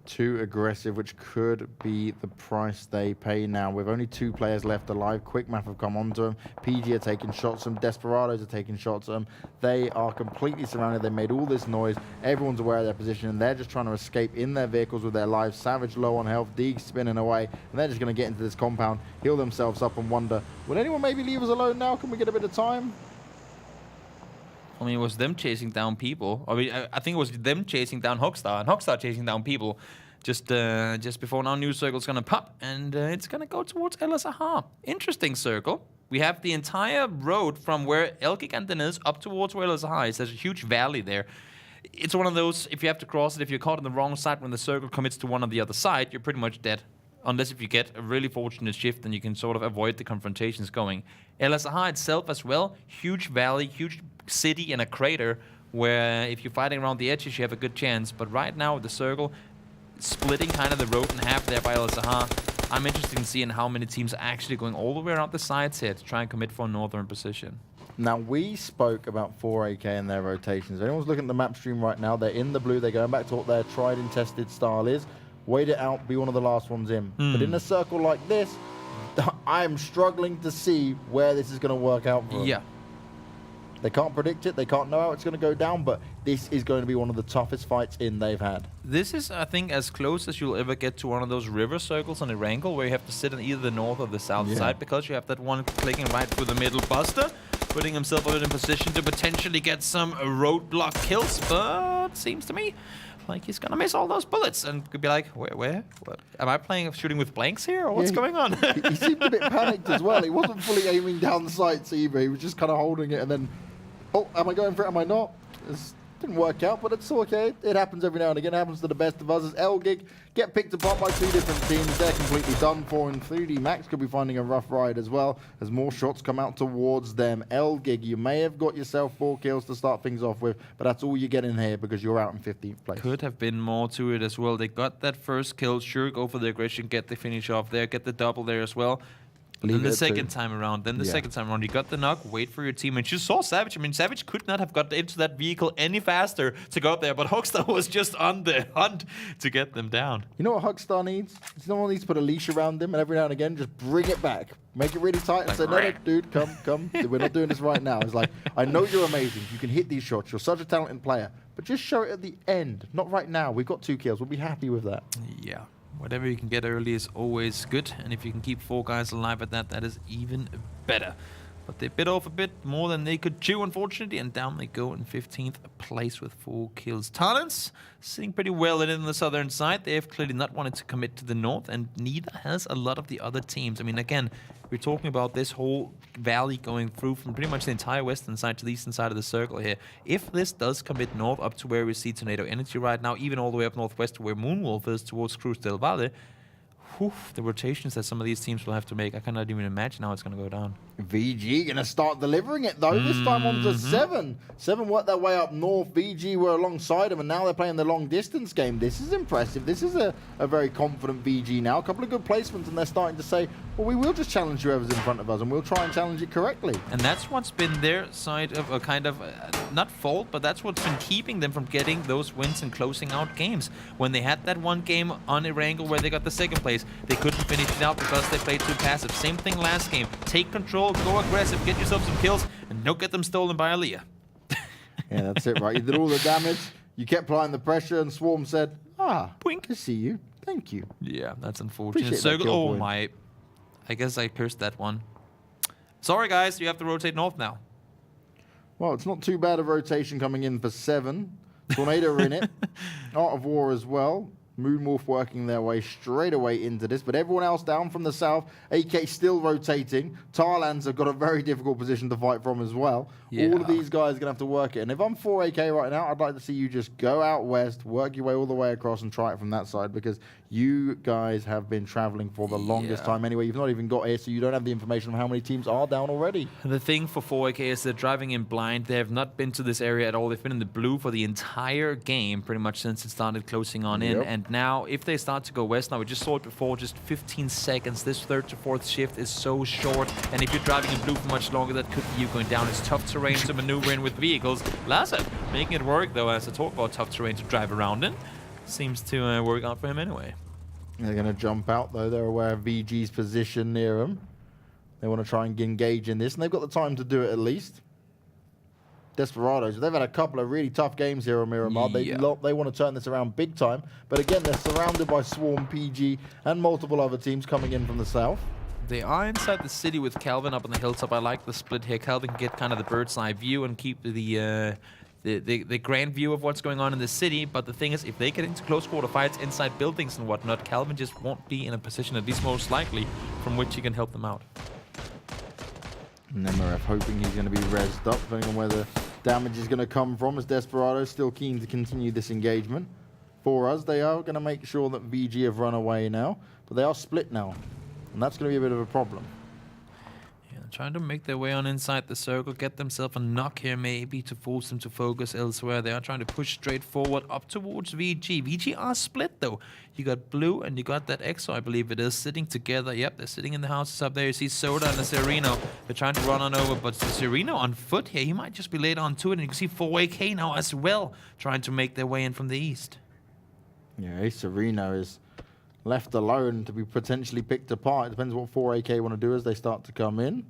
Too aggressive, which could be the price they pay now. With only 2 players left alive, Quickmath have come onto them. PG are taking shots at them. Desperados are taking shots at them. They are completely surrounded. They made all this noise. Everyone's aware of their position, and they're just trying to escape in their vehicles with their lives. Savage low on health, Deeg spinning away, and they're just going to get into this compound, heal themselves up, and wonder, will anyone maybe leave us alone now? Can we get a bit of time? I mean, it was them chasing down people. I mean, I think it was them chasing down Hogstar, and Hogstar chasing down people. Just before now, new circle's gonna pop, and it's gonna go towards LSAH. Interesting circle. We have the entire road from where Elgiganten is up towards where LSAH is. There's a huge valley there. It's one of those, if you have to cross it, if you're caught on the wrong side when the circle commits to one on the other side, you're pretty much dead. Unless if you get a really fortunate shift, then you can sort of avoid the confrontations going. LSAH itself as well, huge valley, huge city and a crater where if you're fighting around the edges, you have a good chance. But right now with the circle splitting kind of the road in half there by LSAH, I'm interested in seeing how many teams are actually going all the way around the sides here to try and commit for a northern position. Now, we spoke about 4AK and their rotations. If anyone's looking at the map stream right now, they're in the blue. They're going back to what their tried and tested style is. Wait it out, be one of the last ones in. But in a circle like this, I'm struggling to see where this is going to work out for them. Yeah. They can't predict it. They can't know how it's going to go down, but this is going to be one of the toughest fights in they've had. This is, I think, as close as you'll ever get to one of those river circles on a wrangle where you have to sit on either the north or the south side because you have that one clicking right through the middle. Buster putting himself in position to potentially get some roadblock kills, but seems to me like he's gonna miss all those bullets and could be like, where? What? Am I shooting with blanks here, or what's going on? He seemed a bit panicked as well. He wasn't fully aiming down the sights either. He was just kind of holding it and then, oh, am I going for it? Am I not? It didn't work out, but it's okay. It happens every now and again. It happens to the best of us. As Elgig get picked apart by 2 different teams. They're completely done for, and 3D Max could be finding a rough ride as well as more shots come out towards them. Elgig, you may have got yourself 4 kills to start things off with, but that's all you get in here because you're out in 15th place. Could have been more to it as well. They got that first kill. Sure, go for the aggression, get the finish off there, get the double there as well. Then the second time around, you got the knock, wait for your team, and you saw Savage. I mean, Savage could not have got into that vehicle any faster to go up there, but Hogstar was just on the hunt to get them down. You know what Hogstar needs? Someone needs to put a leash around him, and every now and again, just bring it back. Make it really tight and say, no, dude, come. We're not doing this right now. It's like, I know you're amazing. You can hit these shots. You're such a talented player, but just show it at the end, not right now. We've got 2 kills. We'll be happy with that. Yeah. Whatever you can get early is always good, and if you can keep 4 guys alive at that, that is even better. But they bit off a bit more than they could chew, unfortunately, and down they go in 15th place with 4 kills. Tarlans sitting pretty well in the southern side. They have clearly not wanted to commit to the north, and neither has a lot of the other teams. I mean, again, we're talking about this whole valley going through from pretty much the entire western side to the eastern side of the circle here. If this does commit north up to where we see Tornado Energy right now, even all the way up northwest to where Moonwolf is towards Cruz del Valle, the rotations that some of these teams will have to make, I cannot even imagine how it's going to go down. VG going to start delivering it, though. This time on to Se7en. Se7en worked their way up north. VG were alongside them, and now they're playing the long-distance game. This is impressive. This is a very confident VG now. A couple of good placements, and they're starting to say, well, we will just challenge whoever's in front of us, and we'll try and challenge it correctly. And that's what's been their side of a kind of, not fault, but that's what's been keeping them from getting those wins and closing out games. When they had that one game on Erangel where they got the 2nd place, they couldn't finish it out because they played too passive. Same thing last game. Take control, go aggressive, get yourself some kills, and don't get them stolen by Aliyah. Yeah, that's it, right? You did all the damage, you kept applying the pressure, and Swarm said, Boink. To see you. Thank you. Yeah, that's unfortunate. Circle, oh my. I guess I cursed that one. Sorry, guys, you have to rotate north now. Well, it's not too bad a rotation coming in for Se7en. Tornado are in it. Art of War as well. Moonwolf working their way straight away into this, but everyone else down from the south, AK still rotating. Tarlans have got a very difficult position to fight from as well. Yeah. All of these guys are going to have to work it, and if I'm 4AK right now, I'd like to see you just go out west, work your way all the way across and try it from that side, because you guys have been traveling for the longest time anyway. You've not even got here, so you don't have the information on how many teams are down already. The thing for 4AK is they're driving in blind. They have not been to this area at all. They've been in the blue for the entire game, pretty much since it started closing on in, and now if they start to go west, now we just saw it before, just 15 seconds. This 3rd to 4th shift is so short, and if you're driving in blue for much longer, that could be you going down. It's tough terrain to maneuver in with vehicles. Lazar making it work, though, as I talk about tough terrain to drive around in. seems to work out for him anyway. They're going to jump out, though. They're aware of VG's position near them. They want to try and engage in this, and they've got the time to do it at least. Desperados, they've had a couple of really tough games here on Miramar. Yeah. They want to turn this around big time. But again, they're surrounded by Swarm, PG, and multiple other teams coming in from the south. They are inside the city with Calvin up on the hilltop. I like the split here. Calvin can get kind of the bird's eye view and keep the grand view of what's going on in the city. But the thing is, if they get into close quarter fights inside buildings and whatnot, Calvin just won't be in a position, at least most likely, from which he can help them out. Nemeref hoping he's going to be rezzed up, depending on where the damage is going to come from, as Desperado is still keen to continue this engagement. For us, they are going to make sure that VG have run away now, but they are split now, and that's going to be a bit of a problem. Yeah, trying to make their way on inside the circle, get themselves a knock here maybe to force them to focus elsewhere. They are trying to push straight forward up towards VG. VG are split though. You got Blue and you got that EXO, I believe it is, sitting together. Yep, they're sitting in the houses up there. You see Soda and the Se7en. They're trying to run on over, but the Se7en on foot here. He might just be laid onto it. And you can see 4AK now as well, trying to make their way in from the east. Yeah, Se7en is left alone to be potentially picked apart. It depends what 4AK want to do as they start to come in.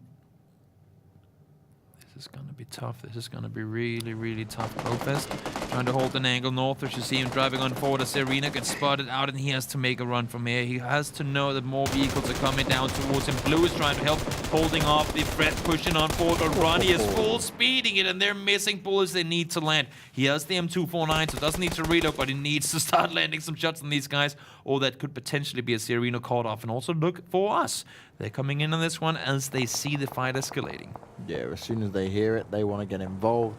This is going to be tough. This is going to be really, really tough. Profes trying to hold an angle northwards. You see him driving on forward. Se7en gets spotted out, and he has to make a run from here. He has to know that more vehicles are coming down towards him. Blue is trying to help, holding off the threat, pushing on forward. But Ronnie is full speeding it, and they're missing bullets they need to land. He has the M249, so doesn't need to reload, but he needs to start landing some shots on these guys, or that could potentially be a Se7en caught off. And also look for us. They're coming in on this one as they see the fight escalating. Yeah, as soon as they hear it, they want to get involved.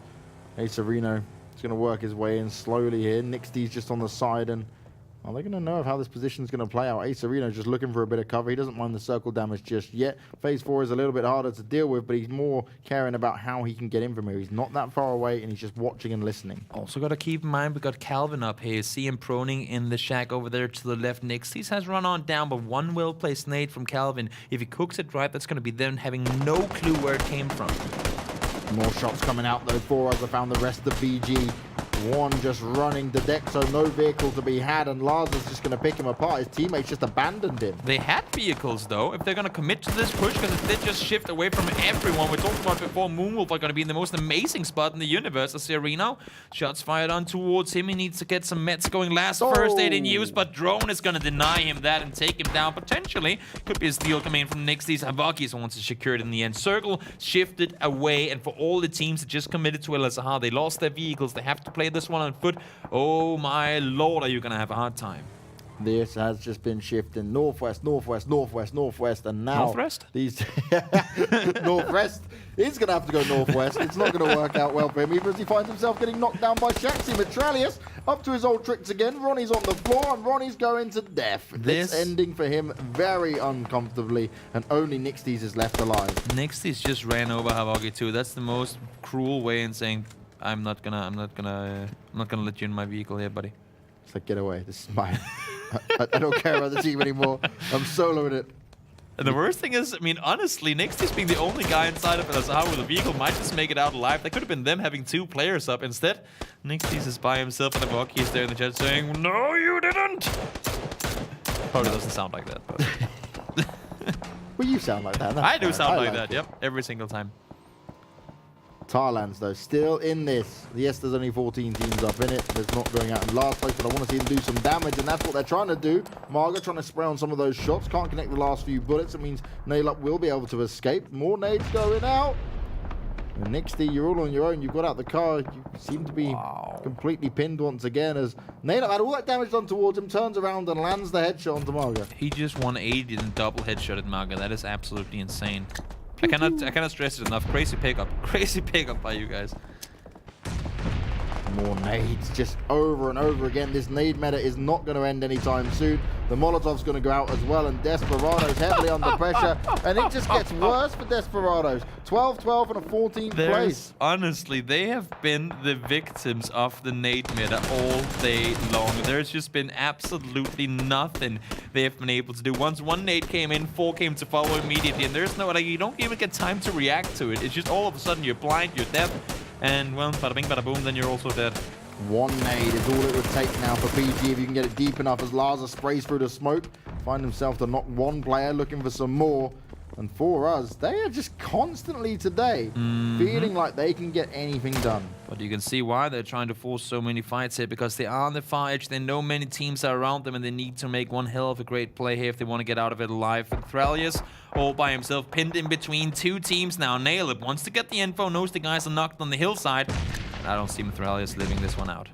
Se7en is going to work his way in slowly here. Nixty's just on the side, and are they going to know of how this position is going to play out? Se7en is just looking for a bit of cover. He doesn't mind the circle damage just yet. Phase 4 is a little bit harder to deal with, but he's more caring about how he can get in from here. He's not that far away, and he's just watching and listening. Also got to keep in mind, we got Calvin up here. See him proning in the shack over there to the left. Nixties has run on down, but one well-placed nade from Calvin. If he cooks it right, that's going to be them having no clue where it came from. More shots coming out, though, for us. I found the rest of VG. One just running the deck, so no vehicle to be had, and Lars is just going to pick him apart. His teammates just abandoned him. They had vehicles, though, if they're going to commit to this push, because if they just shift away from everyone, we talked about before, Moonwolf are going to be in the most amazing spot in the universe. Se7en, shots fired on towards him. He needs to get some meds going. Last first aid in use, but Drone is going to deny him that and take him down potentially. Could be a steal coming in from Nixties. Havakis wants to secure it in the end. Circle shifted away, and for all the teams that just committed to LSR, they lost their vehicles. They have to play this one on foot. Oh my lord, are you gonna have a hard time? This has just been shifting northwest, northwest, northwest, northwest, and now Northwest? These northwest. He's gonna have to go northwest. It's not gonna work out well for him, either, as he finds himself getting knocked down by Shaxi. Metralius up to his old tricks again. Ronnie's on the floor, and Ronnie's going to death. This ending for him very uncomfortably, and only Nixties is left alive. Nixties just ran over Havaki too. That's the most cruel way in saying, I'm not gonna let you in my vehicle here, buddy. It's like, get away. This is mine. I don't care about the team anymore. I'm soloing it. And the worst thing is, I mean, honestly, Nixties being the only guy inside of LSR with a vehicle might just make it out alive. That could have been them having two players up. Instead, Nixties is by himself, and Havaki is there in the chat saying, "No, you didn't." Probably doesn't sound like that, but Well, you sound like that. I do sound like that. Yep, every single time. Tarlans, though, still in this. Yes, there's only 14 teams up in it. There's not going out in last place, but I want to see them do some damage, and that's what they're trying to do. Marga trying to spray on some of those shots. Can't connect the last few bullets. It means Nail-Up will be able to escape. More nades going out. And Nixty, you're all on your own. You got out the car. You seem to be completely pinned once again, as Nail-Up had all that damage done towards him, turns around and lands the headshot onto Marga. He just 180 and double headshot at Marga. That is absolutely insane. I cannot stress it enough. Crazy pickup by you guys. More nades just over and over again. This nade meta is not going to end anytime soon. The Molotov's going to go out as well, and Desperado's heavily under pressure, and it just gets worse for Desperados. 12-12 and a 14th place. Honestly, they have been the victims of the nade meta all day long. There's just been absolutely nothing they have been able to do. Once one nade came in, 4 came to follow immediately, and there's no, like, you don't even get time to react to it. It's just all of a sudden you're blind, you're deaf, and well, bada bing, bada boom, then you're also dead. One nade is all it would take now for PG if you can get it deep enough as Larza sprays through the smoke. Find himself to knock one player, looking for some more. And for us, they are just constantly today feeling like they can get anything done. But you can see why they're trying to force so many fights here, because they are on the far edge. They know many teams are around them, and they need to make one hell of a great play here if they want to get out of it alive. And Thralius all by himself, pinned in between two teams now. Nailip wants to get the info, knows the guys are knocked on the hillside. And I don't see Thralius living this one out.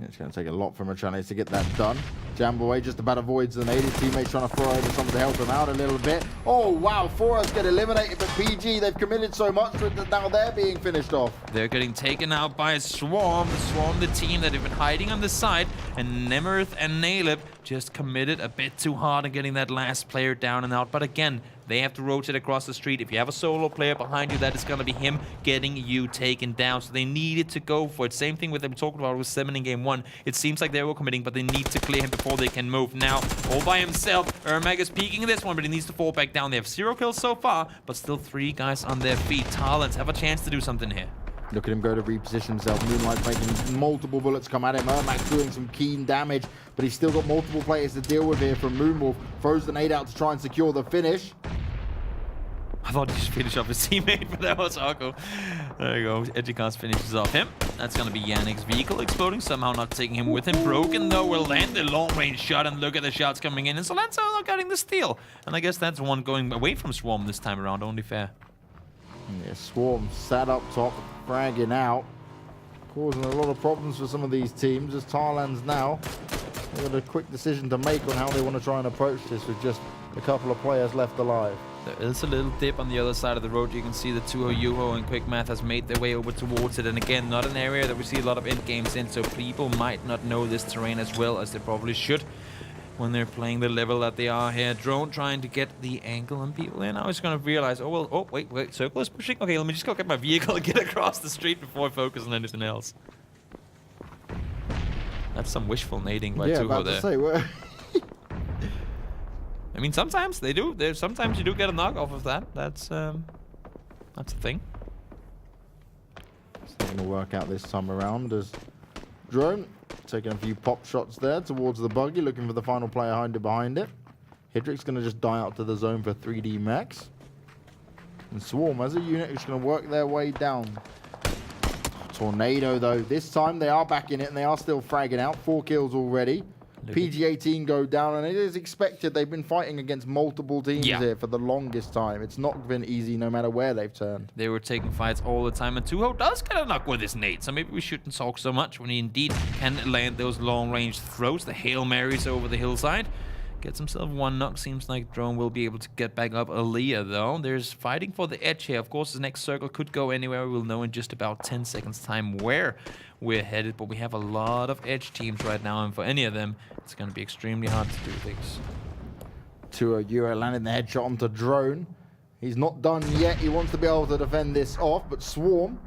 It's going to take a lot from Atranes to get that done. Jambaway just about avoids the nade. His teammates trying to throw over something to help him out a little bit. Oh, wow. 4us get eliminated, but PG, they've committed so much to it that now they're being finished off. They're getting taken out by Swarm. Swarm, the team that have been hiding on the side. And Nemerth and Nailip just committed a bit too hard in getting that last player down and out. But again, they have to rotate across the street. If you have a solo player behind you, that is going to be him getting you taken down. So they needed to go for it. Same thing with them talking about with Se7en in game 1. It seems like they were committing, but they need to clear him before they can move. Now, all by himself, Ermag is peeking this one, but he needs to fall back down. They have 0 kills so far, but still 3 guys on their feet. Tarlans have a chance to do something here. Look at him go to reposition himself. Moonlight's making multiple bullets come at him. Ermag's doing some keen damage, but he's still got multiple players to deal with here from Moonwolf. Throws the nade out to try and secure the finish. I thought he should finish off his teammate, but that was Arco. There you go. Elgiganten finishes off him. That's going to be Yannick's vehicle exploding, somehow not taking him with him. Broken, though, will land the long-range shot, and look at the shots coming in. And Solenzo not getting the steal. And I guess that's one going away from Swarm this time around, only fair. Yeah, Swarm sat up top, fragging out, causing a lot of problems for some of these teams. As Tarlans now, they've got a quick decision to make on how they want to try and approach this with just a couple of players left alive. There is a little dip on the other side of the road. You can see the 2 Yuho and Quickmath has made their way over towards it. And again, not an area that we see a lot of end games in, so people might not know this terrain as well as they probably should when they're playing the level that they are here. Drone trying to get the angle on people, and now he's going to realize, oh, well, oh, wait, Circle is pushing. Okay, let me just go get my vehicle and get across the street before I focus on anything else. That's some wishful nading by Tuho there. Say, I mean, sometimes they do. Sometimes you do get a knock off of that. That's a thing. It's not going to work out this time around as Drone taking a few pop shots there towards the buggy, looking for the final player behind it. Hydric's going to just die out to the zone for 3D Max. And Swarm, as a unit, is going to work their way down. Tornado, though. This time they are back in it, and they are still fragging out. 4 kills already. PG-18 go down, and it is expected. They've been fighting against multiple teams here for the longest time. It's not been easy no matter where they've turned. They were taking fights all the time, and Tuho does get a knock with his nade, so maybe we shouldn't talk so much when he indeed can land those long-range throws, the Hail Marys over the hillside. Gets himself 1 knock. Seems like Drone will be able to get back up. Aaliyah, though, there's fighting for the edge here. Of course, the next circle could go anywhere. We'll know in just about 10 seconds time where we're headed, but we have a lot of edge teams right now, and for any of them, it's going to be extremely hard to do things. 2 Euro landing the headshot onto Drone. He's not done yet. He wants to be able to defend this off, but Swarm,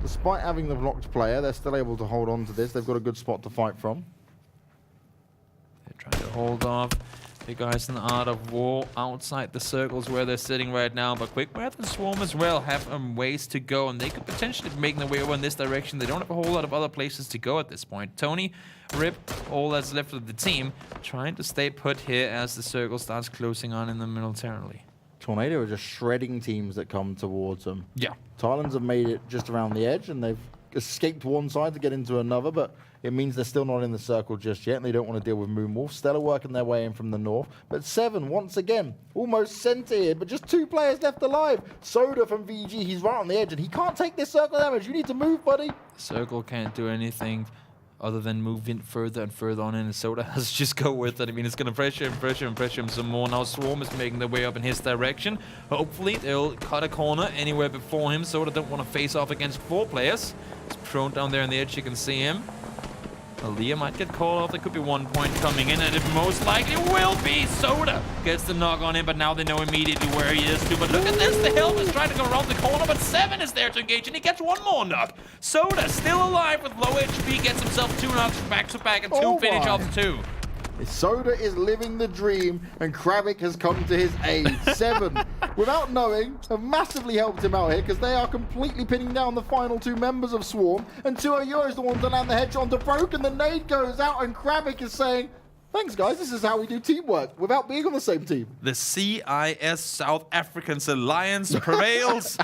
despite having the blocked player, they're still able to hold on to this. They've got a good spot to fight from. Trying to hold off the guys in the Art of War outside the circles where they're sitting right now. But Quickmath and Swarm as well have ways to go, and they could potentially be making their way over in this direction. They don't have a whole lot of other places to go at this point. Tony, Rip, all that's left of the team, trying to stay put here as the circle starts closing on in them militarily. Tornado are just shredding teams that come towards them. Yeah. Tarlans have made it just around the edge, and they've escaped one side to get into another, but it means they're still not in the circle just yet, and they don't want to deal with Moonwolf. Stella working their way in from the north, but Se7en, once again, almost centered, but just 2 players left alive. Soda from VG, he's right on the edge, and he can't take this circle damage. You need to move, buddy. Circle can't do anything other than move in further and further on in, and Soda has to just go with it. I mean, it's going to pressure him some more. Now Swarm is making their way up in his direction. Hopefully, they'll cut a corner anywhere before him. Soda don't want to face off against 4 players. He's prone down there on the edge, you can see him. Aaliyah might get called off. There could be 1 point coming in, and it most likely will be. Soda gets the knock on him, but now they know immediately where he is too. But look at this, the Helm is trying to go around the corner, but Se7en is there to engage, and he gets 1 more knock. Soda still alive with low HP, gets himself 2 knocks back to back, and 2 finish off 2. Soda is living the dream, and Kravik has come to his aid. Se7en, without knowing, have massively helped him out here because they are completely pinning down the final 2 members of Swarm, and 2OU is the one to land the headshot onto Broke, and the nade goes out, and Kravik is saying, thanks, guys. This is how we do teamwork without being on the same team. The CIS South Africans Alliance prevails,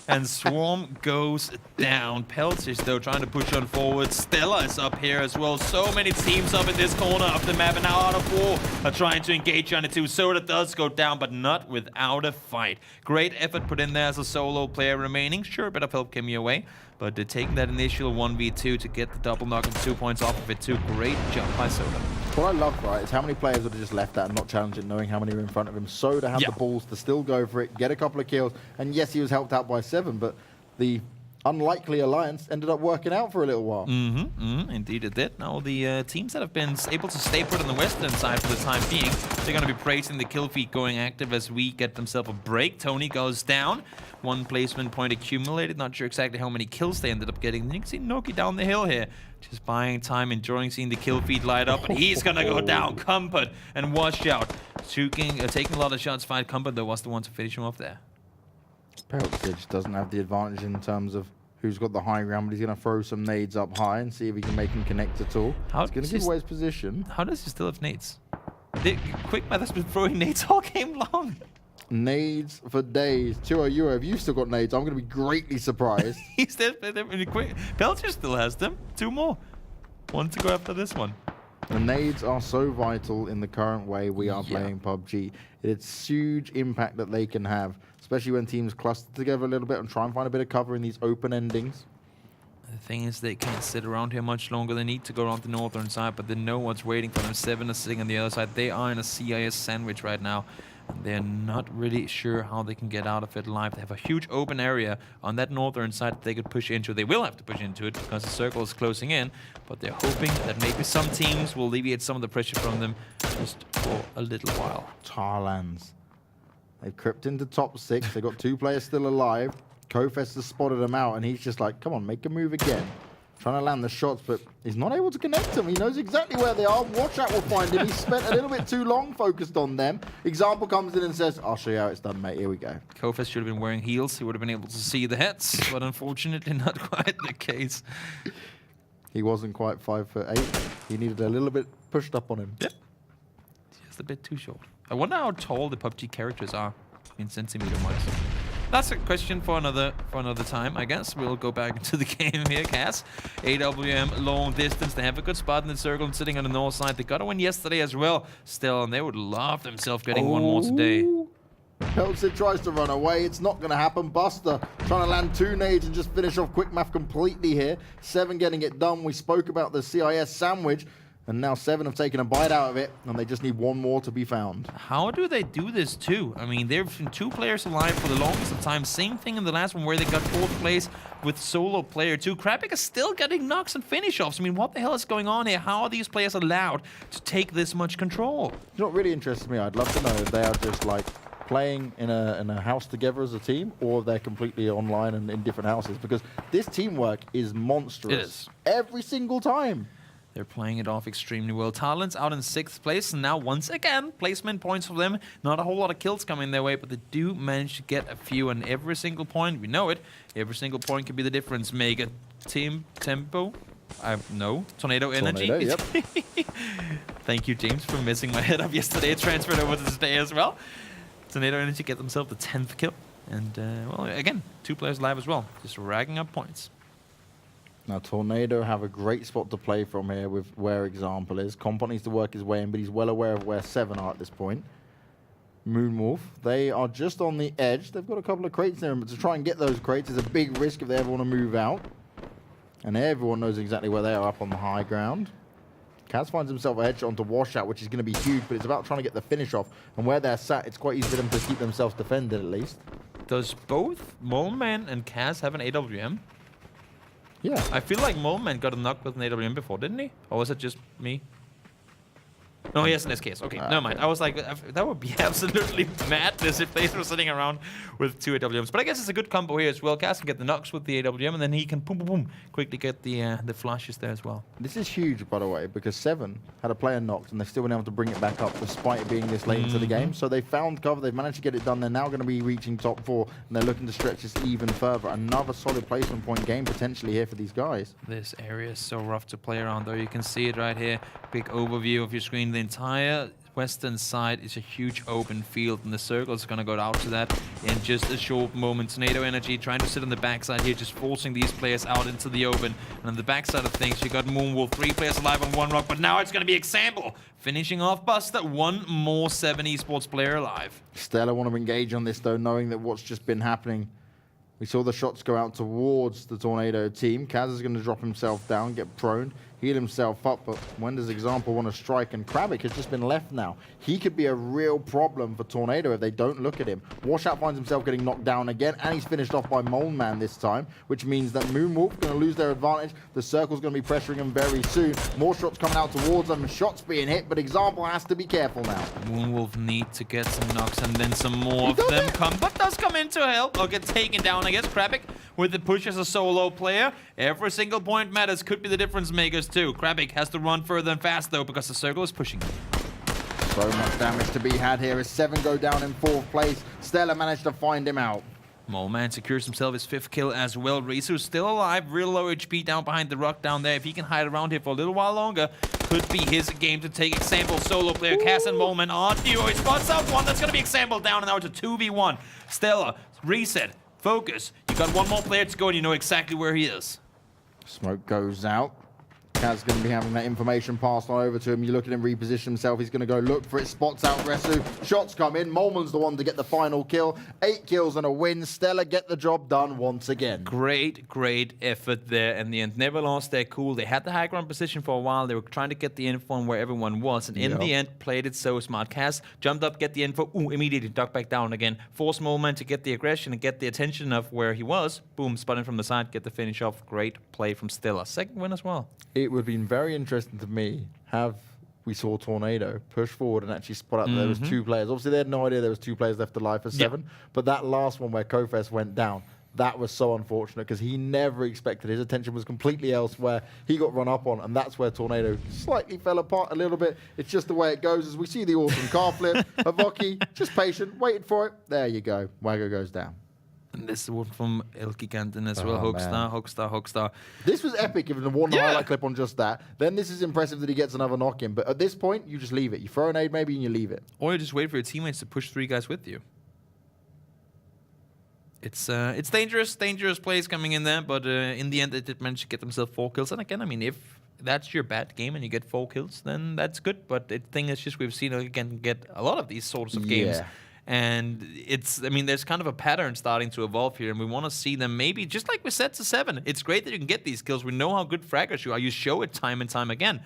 and Swarm goes down. Pelters, though, trying to push on forward. Stella is up here as well. So many teams up in this corner of the map, and now out of 4 are trying to engage on it too. Soda does go down, but not without a fight. Great effort put in there as a solo player remaining. Sure, a bit of help came your way, but taking that initial 1v2 to get the double knock and 2 points off of it too. Great job by Soda. What I love, right, is how many players would have just left that and not challenged it, knowing how many were in front of him. Soda had the balls to still go for it, get a couple of kills, and yes, he was helped out by Se7en, but the unlikely alliance ended up working out for a little while. Indeed it did. Now the teams that have been able to stay put on the western side for the time being, they're going to be praising the kill feed going active as we get themselves a break. Tony goes down. 1 placement point accumulated. Not sure exactly how many kills they ended up getting. You can see Noki down the hill here. Just buying time, enjoying seeing the kill feed light up. And he's going to go down. Comfort and watch out. Taking a lot of shots. Fight Comfort, though, was the one to finish him off there. Pelters doesn't have the advantage in terms of who's got the high ground, but he's going to throw some nades up high and see if he can make him connect at all. He's going to give away his position. How does he still have nades? Quickmath has been throwing nades all game long. Nades for days. 2OU, have you still got nades? I'm going to be greatly surprised. He's still quick. Pelcher still has them. 2 more. 1 to go after this one. The nades are so vital in the current way we are playing PUBG. It's huge impact that they can have, especially when teams cluster together a little bit and try and find a bit of cover in these open endings. The thing is, they can't sit around here much longer. They need to go around the northern side, but they know what's waiting for them. Se7en is sitting on the other side. They are in a CIS sandwich right now. And they're not really sure how they can get out of it alive. They have a huge open area on that northern side that they could push into. They will have to push into it because the circle is closing in, but they're hoping that maybe some teams will alleviate some of the pressure from them just for a little while. Tarlans. They've crept into top 6. They've got 2 players still alive. Kofest has spotted them out, and he's just like, come on, make a move again. Trying to land the shots, but he's not able to connect them. He knows exactly where they are. Watch out will find him. He spent a little bit too long focused on them. Example comes in and says, I'll show you how it's done, mate. Here we go. Kofest should have been wearing heels. He would have been able to see the heads, but unfortunately not quite the case. He wasn't quite 5'8". He needed a little bit pushed up on him. Yep. Just a bit too short. I wonder how tall the PUBG characters are in centimeter-wise. That's a question for another time, I guess. We'll go back into the game here, Cass. AWM, long distance. They have a good spot in the circle and sitting on the north side. They got a win yesterday as well, still, and they would love themselves getting one more today. Peltzer tries to run away. It's not going to happen. Buster trying to land 2 nades and just finish off Quickmath completely here. Se7en getting it done. We spoke about the CIS sandwich. And now Se7en have taken a bite out of it, and they just need 1 more to be found. How do they do this too? I mean, they've been 2 players alive for the longest of time. Same thing in the last one where they got 4th place with solo player 2. Kravik is still getting knocks and finish offs. I mean, what the hell is going on here? How are these players allowed to take this much control? You know what really interests me? I'd love to know if they are just like playing in a house together as a team, or they're completely online and in different houses, because this teamwork is monstrous. It is. Every single time. They're playing it off extremely well. Tarlans out in 6th place, and now once again, placement points for them. Not a whole lot of kills coming their way, but they do manage to get a few, and every single point, we know it, every single point can be the difference. Mega team tempo. No. Tornado energy. Yep. Thank you, James, for messing my head up yesterday. It transferred over to today as well. Tornado energy get themselves the 10th kill. And, well, again, 2 players live as well. Just racking up points. Now, Tornado have a great spot to play from here with where Example is. Comp needs to work his way in, but he's well aware of where Se7en are at this point. Moonwolf, they are just on the edge. They've got a couple of crates there, but to try and get those crates is a big risk if they ever want to move out. And everyone knows exactly where they are up on the high ground. Kaz finds himself a headshot onto Washout, which is going to be huge, but it's about trying to get the finish off. And where they're sat, it's quite easy for them to keep themselves defended at least. Does both Moleman and Kaz have an AWM? Yeah. I feel like Moleman got a knock with an AWM before, didn't he? Or was it just me? No, he has an SKS. Okay, never mind. I was like, that would be absolutely madness if they were sitting around with 2 AWMs. But I guess it's a good combo here as well. Cass can get the knocks with the AWM, and then he can boom, boom, boom, quickly get the flashes there as well. This is huge, by the way, because Se7en had a player knocked, and they've still been able to bring it back up despite it being this late into the game. So they found cover. They've managed to get it done. They're now going to be reaching top 4, and they're looking to stretch this even further. Another solid placement point game potentially here for these guys. This area is so rough to play around, though. You can see it right here. Big overview of your screen. The entire western side is a huge open field, and the circle is going to go out to that in just a short moment. Tornado Energy trying to sit on the backside here, just forcing these players out into the open. And on the backside of things, you got Moonwolf, 3 players alive on 1 rock, but now it's going to be Example finishing off Buster. 1 more Se7en Esports player alive. StarLadder want to engage on this, though, knowing that what's just been happening. We saw the shots go out towards the Tornado team. Kaz is going to drop himself down, get prone, heal himself up, but when does Example want to strike? And Krabic has just been left now. He could be a real problem for Tornado if they don't look at him. Washout finds himself getting knocked down again, and he's finished off by Mole Man this time, which means that Moonwolf going to lose their advantage. The circle's going to be pressuring him very soon. More shots coming out towards them, shots being hit, but Example has to be careful now. Moonwolf need to get some knocks, and then some more of them come, but does come in to help. Or get taken down, I guess. Krabic with the push as a solo player. Every single point matters. Could be the difference makers too. Krabic has to run further and fast though, because the circle is pushing him. So much damage to be had here as Se7en go down in 4th place. StarLadder managed to find him out. Mole Man secures himself his 5th kill as well. Risu still alive, real low HP down behind the rock down there. If he can hide around here for a little while longer, could be his game to take Example. Solo player Cass and Mole Man on duo. He spots out one. That's going to be Example down, and now it's a 2v1. Stella, reset, focus. You got 1 more player to go, and you know exactly where he is. Smoke goes out. Kaz going to be having that information passed on over to him. You look at him reposition himself. He's going to go look for it. Spots out Resu. Shots come in. Moleman's the one to get the final kill. 8 kills and a win. StarLadder get the job done once again. Great, great effort there in the end. Never lost their cool. They had the high ground position for a while. They were trying to get the info on where everyone was. And in the end, played it so smart. Kaz jumped up, get the info. Ooh, immediately ducked back down again. Forced Moleman to get the aggression and get the attention of where he was. Boom, spotting from the side, get the finish off. Great play from StarLadder. 2nd win as well. It would have been very interesting to me we saw Tornado push forward and actually spot out that there was 2 players. Obviously, they had no idea there was 2 players left alive for Se7en, but that last one where Kofes went down, that was so unfortunate because he never expected. His attention was completely elsewhere. He got run up on, and that's where Tornado slightly fell apart a little bit. It's just the way it goes. As we see the awesome car flip, Avoki, just patient, waited for it. There you go. Waggo goes down. And this one from Elgiganten as well. Hogstar. This was epic, given the one highlight clip on just that. Then this is impressive that he gets another knock in. But at this point, you just leave it. You throw an aid maybe and you leave it. Or you just wait for your teammates to push 3 guys with you. It's dangerous plays coming in there. But in the end, they did manage to get themselves 4 kills. And again, I mean, if that's your bad game and you get 4 kills, then that's good. But the thing is just we've seen Elgiganten get a lot of these sorts of games. And I mean, there's kind of a pattern starting to evolve here, and we want to see them maybe, just like we said to Se7en, it's great that you can get these kills. We know how good fraggers you are. You show it time and time again.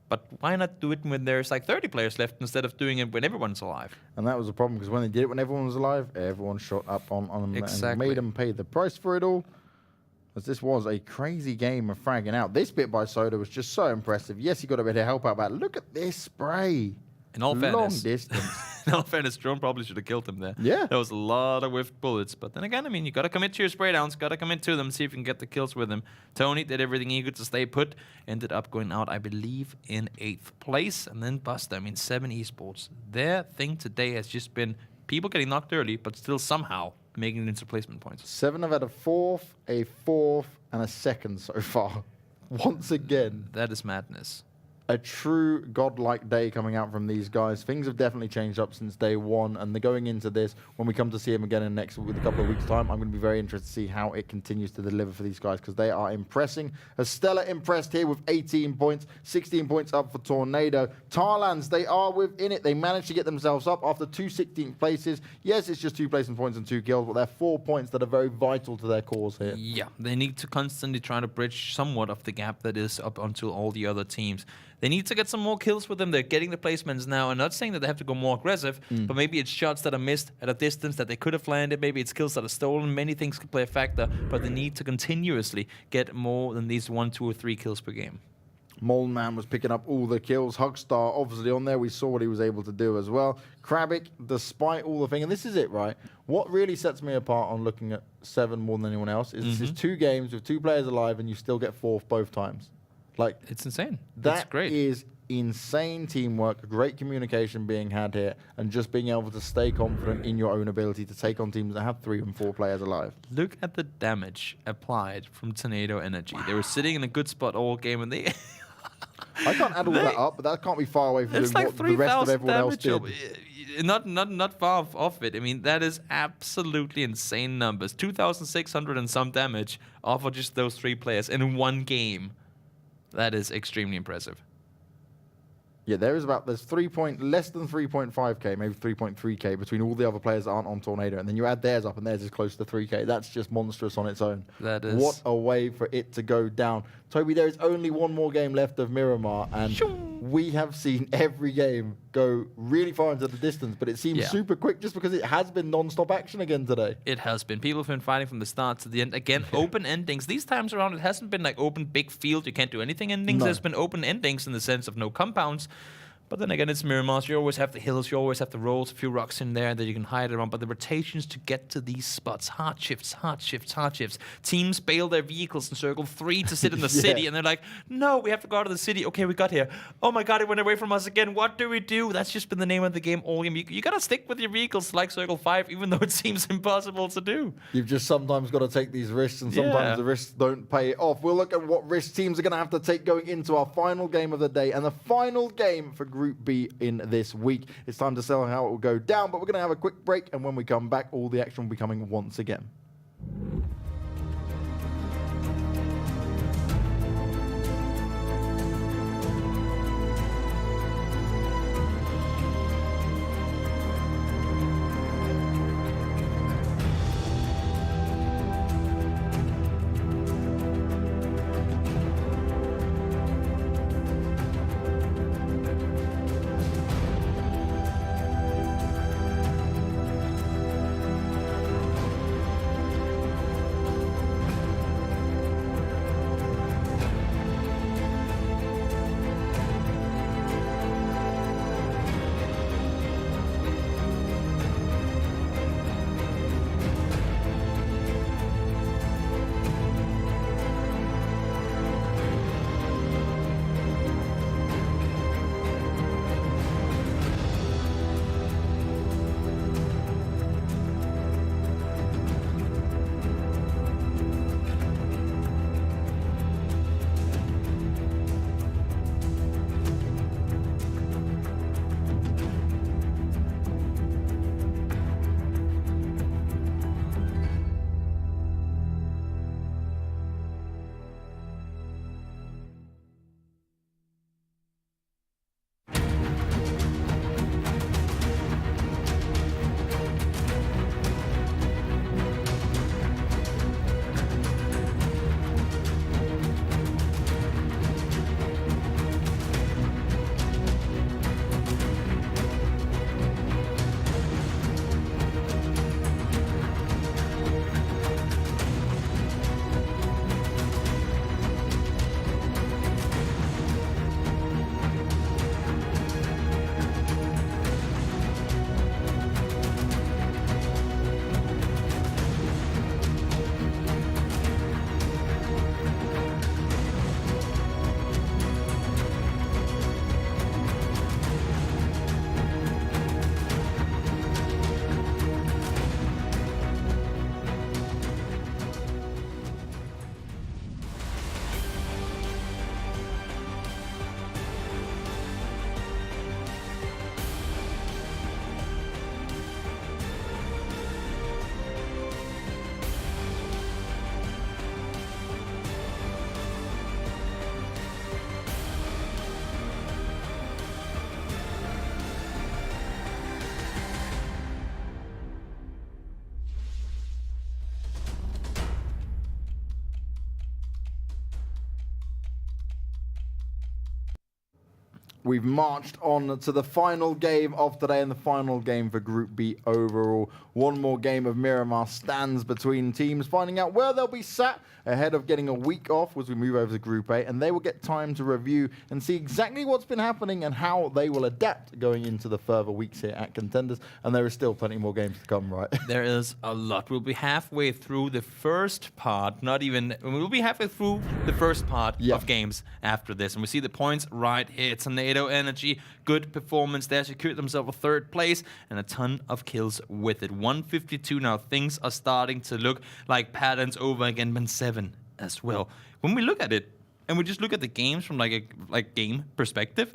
But why not do it when there's like 30 players left instead of doing it when everyone's alive? And that was the problem, because when they did it when everyone was alive, everyone shot up on them and made them pay the price for it all. As this was a crazy game of fragging out. This bit by Soda was just so impressive. Yes, he got a bit of help out, but look at this spray. In all fairness, long distance. In all fairness, Drone probably should have killed him there. Yeah. There was a lot of whiffed bullets. But then again, I mean, you got to commit to your spray downs, got to commit to them, see if you can get the kills with them. Tony did everything he could to stay put, ended up going out, I believe, in 8th place. And then Buster, I mean, Se7en Esports. Their thing today has just been people getting knocked early, but still somehow making it into placement points. Se7en have had a 4th, a 4th, and a 2nd so far. Once again. That is madness. A true godlike day coming out from these guys. Things have definitely changed up since day 1, and they're going into this. When we come to see him again in with a couple of weeks' time, I'm going to be very interested to see how it continues to deliver for these guys, because they are impressing. As StarLadder impressed here with 18 points, 16 points up for Tornado. Tarlans, they are within it. They managed to get themselves up after 2 16th places. Yes, it's just 2 placement points and 2 kills, but they're 4 points that are very vital to their cause here. Yeah, they need to constantly try to bridge somewhat of the gap that is up onto all the other teams. They need to get some more kills with them. They're getting the placements now. I'm not saying that they have to go more aggressive, but maybe it's shots that are missed at a distance that they could have landed. Maybe it's kills that are stolen. Many things could play a factor, but they need to continuously get more than these 1, 2, or 3 kills per game. Moleman was picking up all the kills. Hugstar obviously on there. We saw what he was able to do as well. Krabic, despite all the thing, and this is it, right? What really sets me apart on looking at Se7en more than anyone else is this is 2 games with 2 players alive and you still get 4th both times. Like, it's insane. That's great. Is insane teamwork, great communication being had here, and just being able to stay confident in your own ability to take on teams that have 3 and 4 players alive. Look at the damage applied from Tornado Energy. They were sitting in a good spot all game, and they... I can't add all that up, but that can't be far away from doing like what the rest of everyone else did. Not far off it. I mean, that is absolutely insane numbers. 2,600 and some damage off of just those 3 players in one game. That is extremely impressive. Yeah, there's less than 3.5k, maybe 3.3k between all the other players that aren't on Tornado, and then you add theirs up, and theirs is close to 3k. That's just monstrous on its own. That is. What a way for it to go down. Toby, there is only one more game left of Miramar, and we have seen every game go really far into the distance, but it seems super quick just because it has been non-stop action again today. It has been. People have been fighting from the start to the end. Again, open endings. These times around, it hasn't been like open big field, you can't do anything endings. No. There's been open endings in the sense of no compounds. But then again, it's Miramar. You always have the hills, you always have the rolls, a few rocks in there that you can hide around. But the rotations to get to these spots, hard shifts, hard shifts, hard shifts. Teams bail their vehicles in circle 3 to sit in the city, and they're like, no, we have to go out of the city. Okay, we got here. Oh my god, it went away from us again. What do we do? That's just been the name of the game all game. You gotta stick with your vehicles like circle 5, even though it seems impossible to do. You've just sometimes got to take these risks, and sometimes the risks don't pay off. We'll look at what risks teams are going to have to take going into our final game of the day, and the final game for Group B in this week. It's time to sell how it will go down, but we're going to have a quick break, and when we come back, all the action will be coming once again. We've marched on to the final game of today and the final game for Group B overall. One more game of Miramar stands between teams, finding out where they'll be sat ahead of getting a week off as we move over to Group A, and they will get time to review and see exactly what's been happening and how they will adapt going into the further weeks here at Contenders. And there is still plenty more games to come, right? There is a lot. We'll be halfway through the first part, we'll be halfway through the first part of games after this. And we see the points right here. Tornado Energy, good performance there, secured themselves a third place and a ton of kills with it. 152 now. Things are starting to look like patterns over again, but Se7en as well. When we look at it, and we just look at the games from like a game perspective,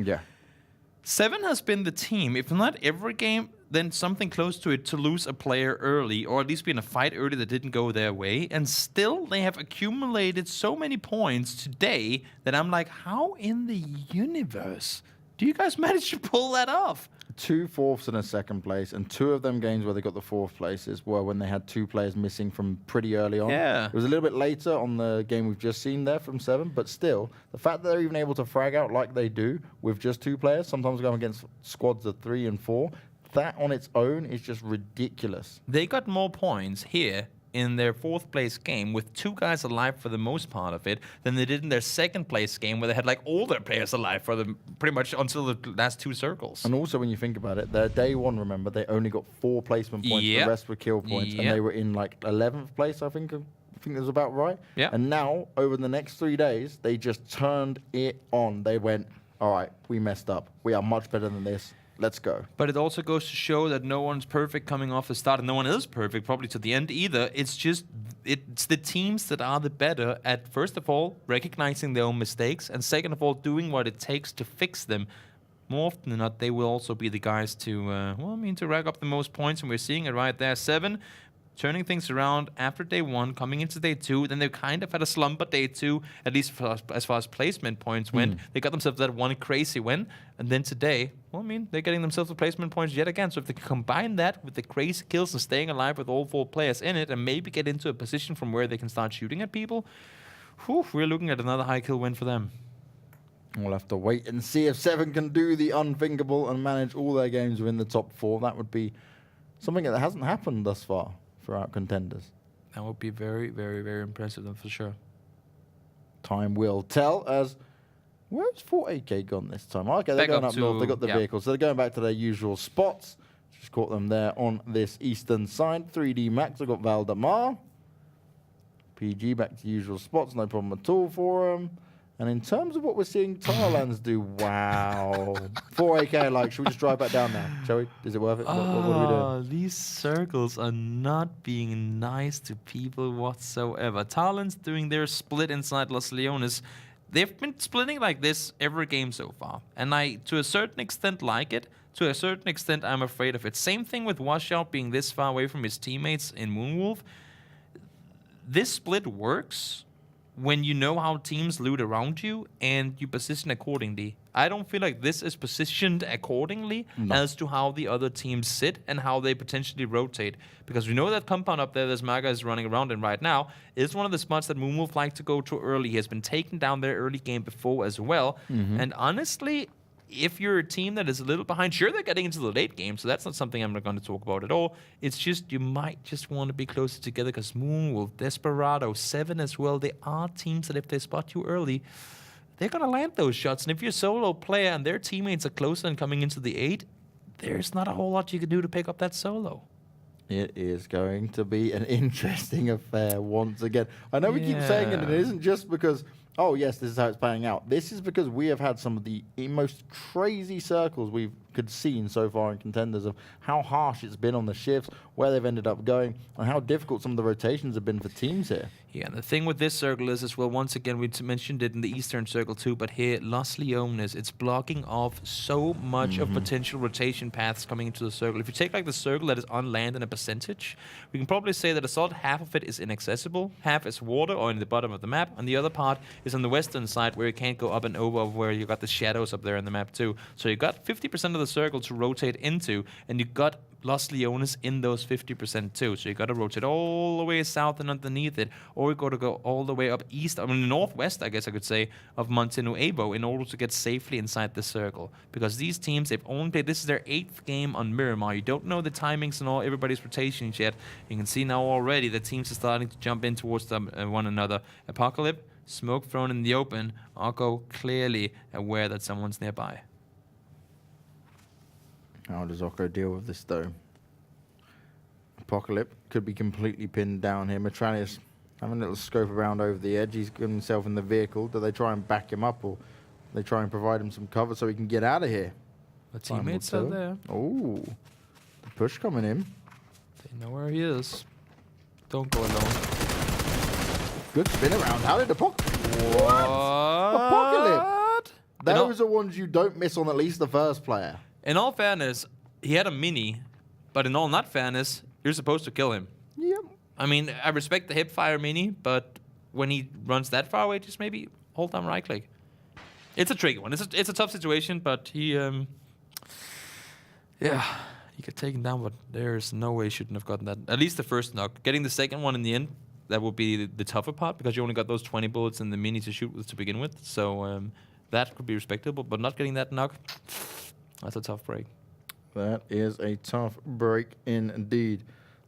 Se7en has been the team, if not every game, then something close to it, to lose a player early, or at least be in a fight early that didn't go their way. And still, they have accumulated so many points today that I'm like, how in the universe do you guys manage to pull that off? 2 fourths and a second place, and 2 of them games where they got the 4th places were when they had 2 players missing from pretty early on. Yeah. It was a little bit later on the game we've just seen there from Se7en, but still, the fact that they're even able to frag out like they do with just 2 players, sometimes going against squads of 3 and 4, that on its own is just ridiculous. They got more points here in their 4th place game with 2 guys alive for the most part of it than they did in their 2nd place game where they had like all their players alive for them pretty much until the last 2 circles. And also when you think about it, their day 1, remember, they only got 4 placement points, the rest were kill points, and they were in like 11th place, I think that was about right. And now, over the next 3 days, they just turned it on. They went, all right, we messed up. We are much better than this. Let's go. But it also goes to show that no one's perfect coming off the start, and no one is perfect probably to the end either. It's just, it's the teams that are the better at, first of all, recognizing their own mistakes, and second of all, doing what it takes to fix them. More often than not, they will also be the guys to, to rack up the most points, and we're seeing it right there. Se7en turning things around after day 1, coming into day 2. Then they kind of had a slump at day 2, at least as far as placement points went. They got themselves that one crazy win. And then today, they're getting themselves the placement points yet again. So if they can combine that with the crazy kills and staying alive with all 4 players in it, and maybe get into a position from where they can start shooting at people, we're looking at another high kill win for them. We'll have to wait and see if Se7en can do the unthinkable and manage all their games within the top 4. That would be something that hasn't happened thus far throughout Contenders. That would be very, very, very impressive, then, for sure. Time will tell. As where's 4AK gone this time? Okay, they're going up north. They got the vehicles, so they're going back to their usual spots. Just caught them there on this eastern side. 3D Max. I've got Valdemar. PG back to usual spots. No problem at all for them. And in terms of what we're seeing Tarlans do, wow. 4AK, like, should we just drive back down now? Shall we? Is it worth it? What are we doing? These circles are not being nice to people whatsoever. Tarlans doing their split inside Los Leones. They've been splitting like this every game so far. And I, to a certain extent, like it. To a certain extent, I'm afraid of it. Same thing with Washout being this far away from his teammates in Moonwolf. This split works when you know how teams loot around you and you position accordingly. I don't feel like this is positioned accordingly as to how the other teams sit and how they potentially rotate. Because we know that compound up there that Maga is running around in right now is one of the spots that Moonwolf like to go to early. He has been taken down there early game before as well. And honestly, if you're a team that is a little behind, sure, they're getting into the late game, so that's not something I'm not going to talk about at all. It's just you might just want to be closer together because Moonwolf, Desperado, Se7en as well, they are teams that if they spot you early, they're going to land those shots. And if you're a solo player and their teammates are closer and coming into the 8, there's not a whole lot you can do to pick up that solo. It is going to be an interesting affair once again. I know we keep saying it, and it isn't just because, oh, yes, this is how it's playing out. This is because we have had some of the most crazy circles we've could seen so far in Contenders of how harsh it's been on the shifts, where they've ended up going, and how difficult some of the rotations have been for teams here. Yeah, and the thing with this circle is as well, once again, we mentioned it in the Eastern Circle too, but here, Los Leones, it's blocking off so much of potential rotation paths coming into the circle. If you take like the circle that is on land in a percentage, we can probably say that a solid half of it is inaccessible, half is water or in the bottom of the map, and the other part is on the western side where you can't go up and over where you got the shadows up there in the map too. So you got 50% of the another circle to rotate into, and you got Los Leones in those 50% too. So you got to rotate all the way south and underneath it, or you got to go all the way up east, I mean northwest, I guess I could say, of Monte Nuevo in order to get safely inside the circle. Because these teams, they've only played, this is their 8th game on Miramar. You don't know the timings and all everybody's rotations yet. You can see now already the teams are starting to jump in towards one another. Apocalypse, smoke thrown in the open. Arco clearly aware that someone's nearby. How does Occo deal with this, though? Apocalypse could be completely pinned down here. Metralius having a little scope around over the edge. He's got himself in the vehicle. Do they try and back him up, or they try and provide him some cover so he can get out of here? The teammates are there. Oh, the push coming in. They know where he is. Don't go alone. Good spin around. How did Apocalypse? What? Apocalypse! Those are ones you don't miss on at least the first player. In all fairness, he had a mini, but in all not fairness, you're supposed to kill him. Yep. I mean, I respect the hip fire mini, but when he runs that far away, just maybe hold down right click. It's a tricky one. It's a tough situation, but he, yeah, he got taken down, but there's no way he shouldn't have gotten that. At least the first knock. Getting the second one in the end, that would be the tougher part, because you only got those 20 bullets in the mini to shoot with to begin with. So that could be respectable, but not getting that knock, that's a tough break. That is a tough break indeed.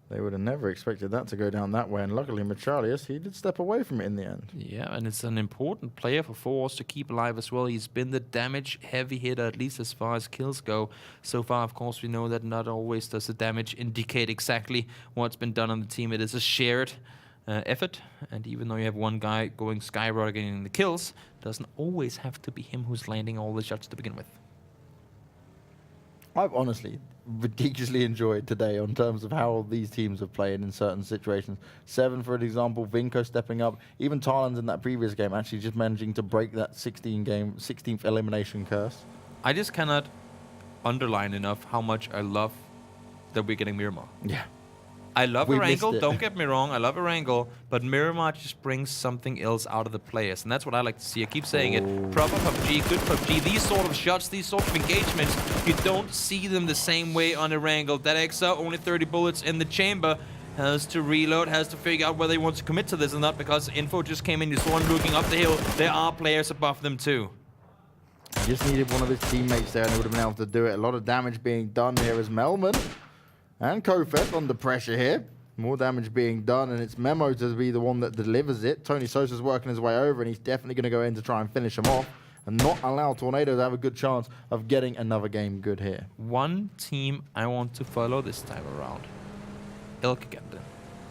They would have never expected that to go down that way, and luckily Metralius, he did step away from it in the end. Yeah, and it's an important player for Force to keep alive as well. He's been the damage heavy hitter, at least as far as kills go. So far, of course, we know that not always does the damage indicate exactly what's been done on the team. It is a shared effort, and even though you have one guy going skyrocketing in the kills, doesn't always have to be him who's landing all the shots to begin with. I've honestly ridiculously enjoyed today on terms of how these teams have played in certain situations. Se7en, for example, Vinco stepping up, even Tarlans in that previous game actually just managing to break that 16th elimination curse. I just cannot underline enough how much I love that we're getting Miramar. Yeah. I love Erangel, don't get me wrong, I love Erangel, but Miramar just brings something else out of the players, and that's what I like to see. I keep saying it, proper PUBG, good PUBG, these sort of shots, these sort of engagements, you don't see them the same way on Erangel. That Exa, only 30 bullets in the chamber, has to reload, has to figure out whether he wants to commit to this or not, because info just came in, you saw him looking up the hill, there are players above them too. He just needed one of his teammates there and he would have been able to do it. A lot of damage being done here as Melman and Kofet under pressure here. More damage being done, and it's Memo to be the one that delivers it. Tony Sosa's working his way over, and he's definitely going to go in to try and finish him off and not allow Tornado to have a good chance of getting another game good here. One team I want to follow this time around. Elgiganten.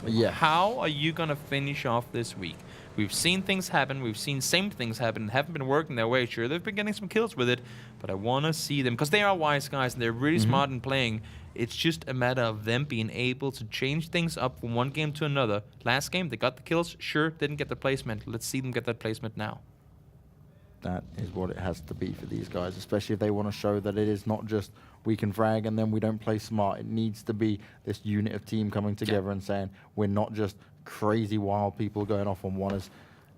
Yeah. How are you going to finish off this week? We've seen things happen. We've seen same things happen. Haven't been working their way. Sure, they've been getting some kills with it, but I want to see them, because they are wise guys and they're really smart in playing. It's just a matter of them being able to change things up from one game to another. Last game, they got the kills. Sure, didn't get the placement. Let's see them get that placement now. That is what it has to be for these guys, especially if they want to show that it is not just we can frag and then we don't play smart. It needs to be this unit of team coming together and saying we're not just crazy wild people going off on oneers.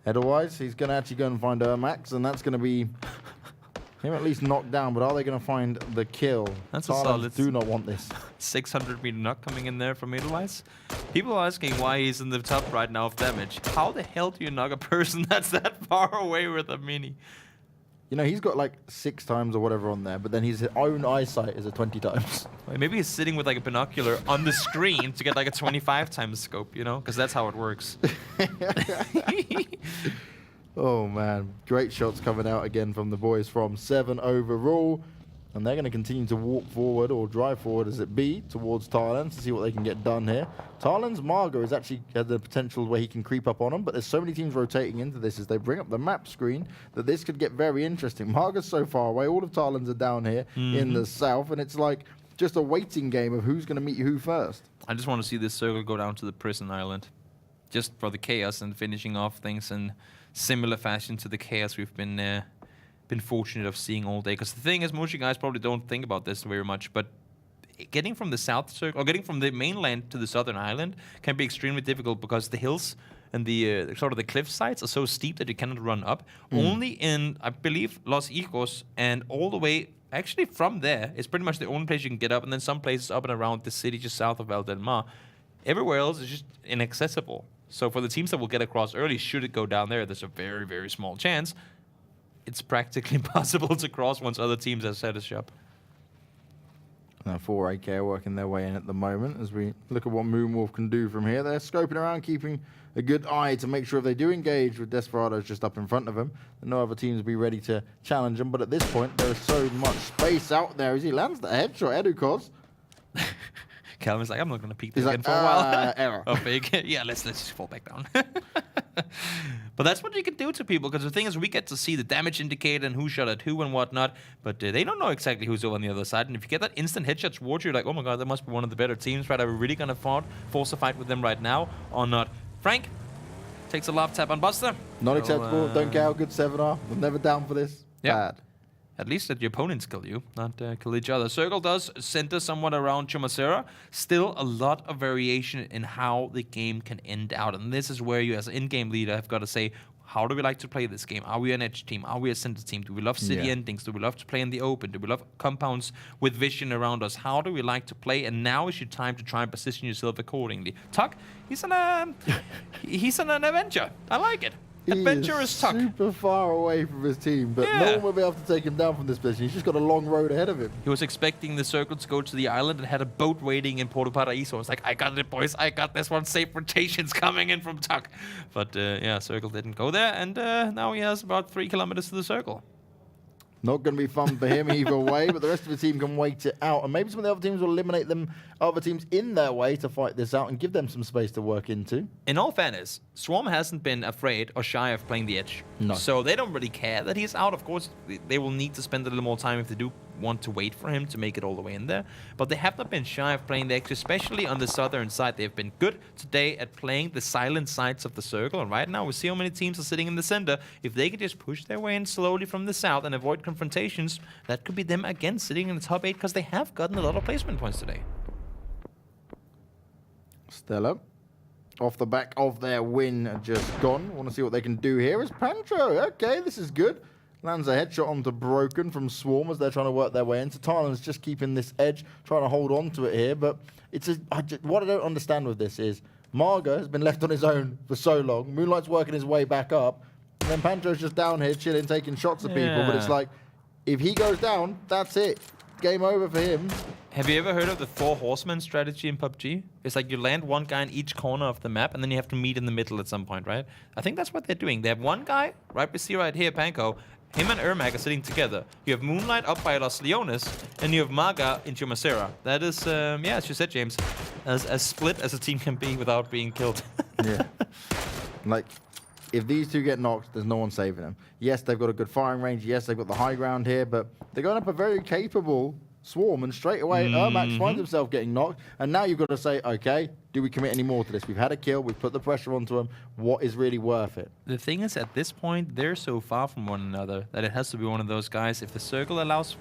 Otherwise, he's going to actually go and find Max, and that's going to be him at least knocked down. But are they going to find the kill? That's Tarlans a solid. Do not want this. 600 meter knock coming in there from Edelweiss. People are asking why he's in the top right now of damage. How the hell do you knock a person that's that far away with a mini? You know, he's got like 6 times or whatever on there, but then his own eyesight is at 20 times. Maybe he's sitting with like a binocular on the screen to get like a 25 times scope, you know? Because that's how it works. Oh, man. Great shots coming out again from the boys from Se7en overall. And they're going to continue to walk forward, or drive forward as it be, towards Tarlans to see what they can get done here. Tarlans' Margo has actually had the potential where he can creep up on them, but there's so many teams rotating into this as they bring up the map screen that this could get very interesting. Margo's so far away. All of Tarlans are down here in the south, and it's like just a waiting game of who's going to meet who first. I just want to see this circle go down to the prison island, just for the chaos and finishing off things in similar fashion to the chaos we've been fortunate of seeing all day. Because the thing is, most of you guys probably don't think about this very much, but getting from the south circle, or getting from the mainland to the southern island can be extremely difficult, because the hills and the sort of the cliff sides are so steep that you cannot run up. Only in, I believe, Los Higos and all the way, actually from there, it's pretty much the only place you can get up, and then some places up and around the city just south of El Del Mar. Everywhere else is just inaccessible. So for the teams that will get across early, should it go down there, there's a very, very small chance. It's practically impossible to cross once other teams have set us up. Now 4AK are working their way in at the moment as we look at what Moonwolf can do from here. They're scoping around, keeping a good eye to make sure if they do engage with Desperados just up in front of them, that no other teams will be ready to challenge them. But at this point, there is so much space out there as he lands the headshot. Edukos. Calvin's like, I'm not going to peek this again for a while. Error. Oh, fake. Yeah, let's just fall back down. But that's what you can do to people, because the thing is, we get to see the damage indicator and who shot at who and whatnot, but they don't know exactly who's over on the other side. And if you get that instant headshot towards you, you're like, oh my god, that must be one of the better teams, right? Are we really going to force a fight with them right now or not? Frank takes a love tap on Buster. Not acceptable. Don't care how good Se7en are. We're never down for this. Yeah. Bad. At least that your opponents kill you, not kill each other. Circle does center somewhat around Chumacera. Still a lot of variation in how the game can end out. And this is where you, as an in-game leader, have got to say, how do we like to play this game? Are we an edge team? Are we a center team? Do we love city endings? Do we love to play in the open? Do we love compounds with vision around us? How do we like to play? And now is your time to try and position yourself accordingly. Tuck, he's an adventure. I like it. Adventurous Tuck. Super far away from his team, but no one will be able to take him down from this position. He's just got a long road ahead of him. He was expecting the circle to go to the island and had a boat waiting in Puerto Paraíso. I was like, I got it, boys. I got this one. Safe rotations coming in from Tuck. But yeah, circle didn't go there, and now he has about 3 kilometers to the circle. Not going to be fun for him either way, but the rest of the team can wait it out. And maybe some of the other teams will eliminate them, other teams in their way to fight this out and give them some space to work into. In all fairness, Swarm hasn't been afraid or shy of playing the edge. No. So they don't really care that he's out. Of course, they will need to spend a little more time if they do want to wait for him to make it all the way in there. But they have not been shy of playing the edge, especially on the southern side. They've been good today at playing the silent sides of the circle. And right now, we see how many teams are sitting in the center. If they could just push their way in slowly from the south and avoid confrontations, that could be them again sitting in the top 8, because they have gotten a lot of placement points today. Stella, off the back of their win, just gone. Want to see what they can do here. Is Pancho. Okay, this is good. Lands a headshot onto Broken from Swarm as they're trying to work their way into. Tarlans just keeping this edge, trying to hold on to it here. But it's what I don't understand with this is Marga has been left on his own for so long. Moonlight's working his way back up. And then Pancho's just down here chilling, taking shots at people. But it's like, if he goes down, that's it. Game over for him. Have you ever heard of the 4 horsemen strategy in PUBG? It's like you land one guy in each corner of the map, and then you have to meet in the middle at some point, right? I think that's what they're doing. They have one guy, right? We see right here, Panko. Him and Ermac are sitting together. You have Moonlight up by Los Leones, and you have Maga in Chumacera. That is, yeah, as you said, James, as split as a team can be without being killed. Yeah. Like, if these two get knocked, there's no one saving them. Yes, they've got a good firing range. Yes, they've got the high ground here, but they're going up a very capable Swarm, and straight away, Ermac finds himself getting knocked. And now you've got to say, okay, do we commit any more to this? We've had a kill. We've put the pressure onto him. What is really worth it? The thing is, at this point, they're so far from one another that it has to be one of those guys. If the circle allows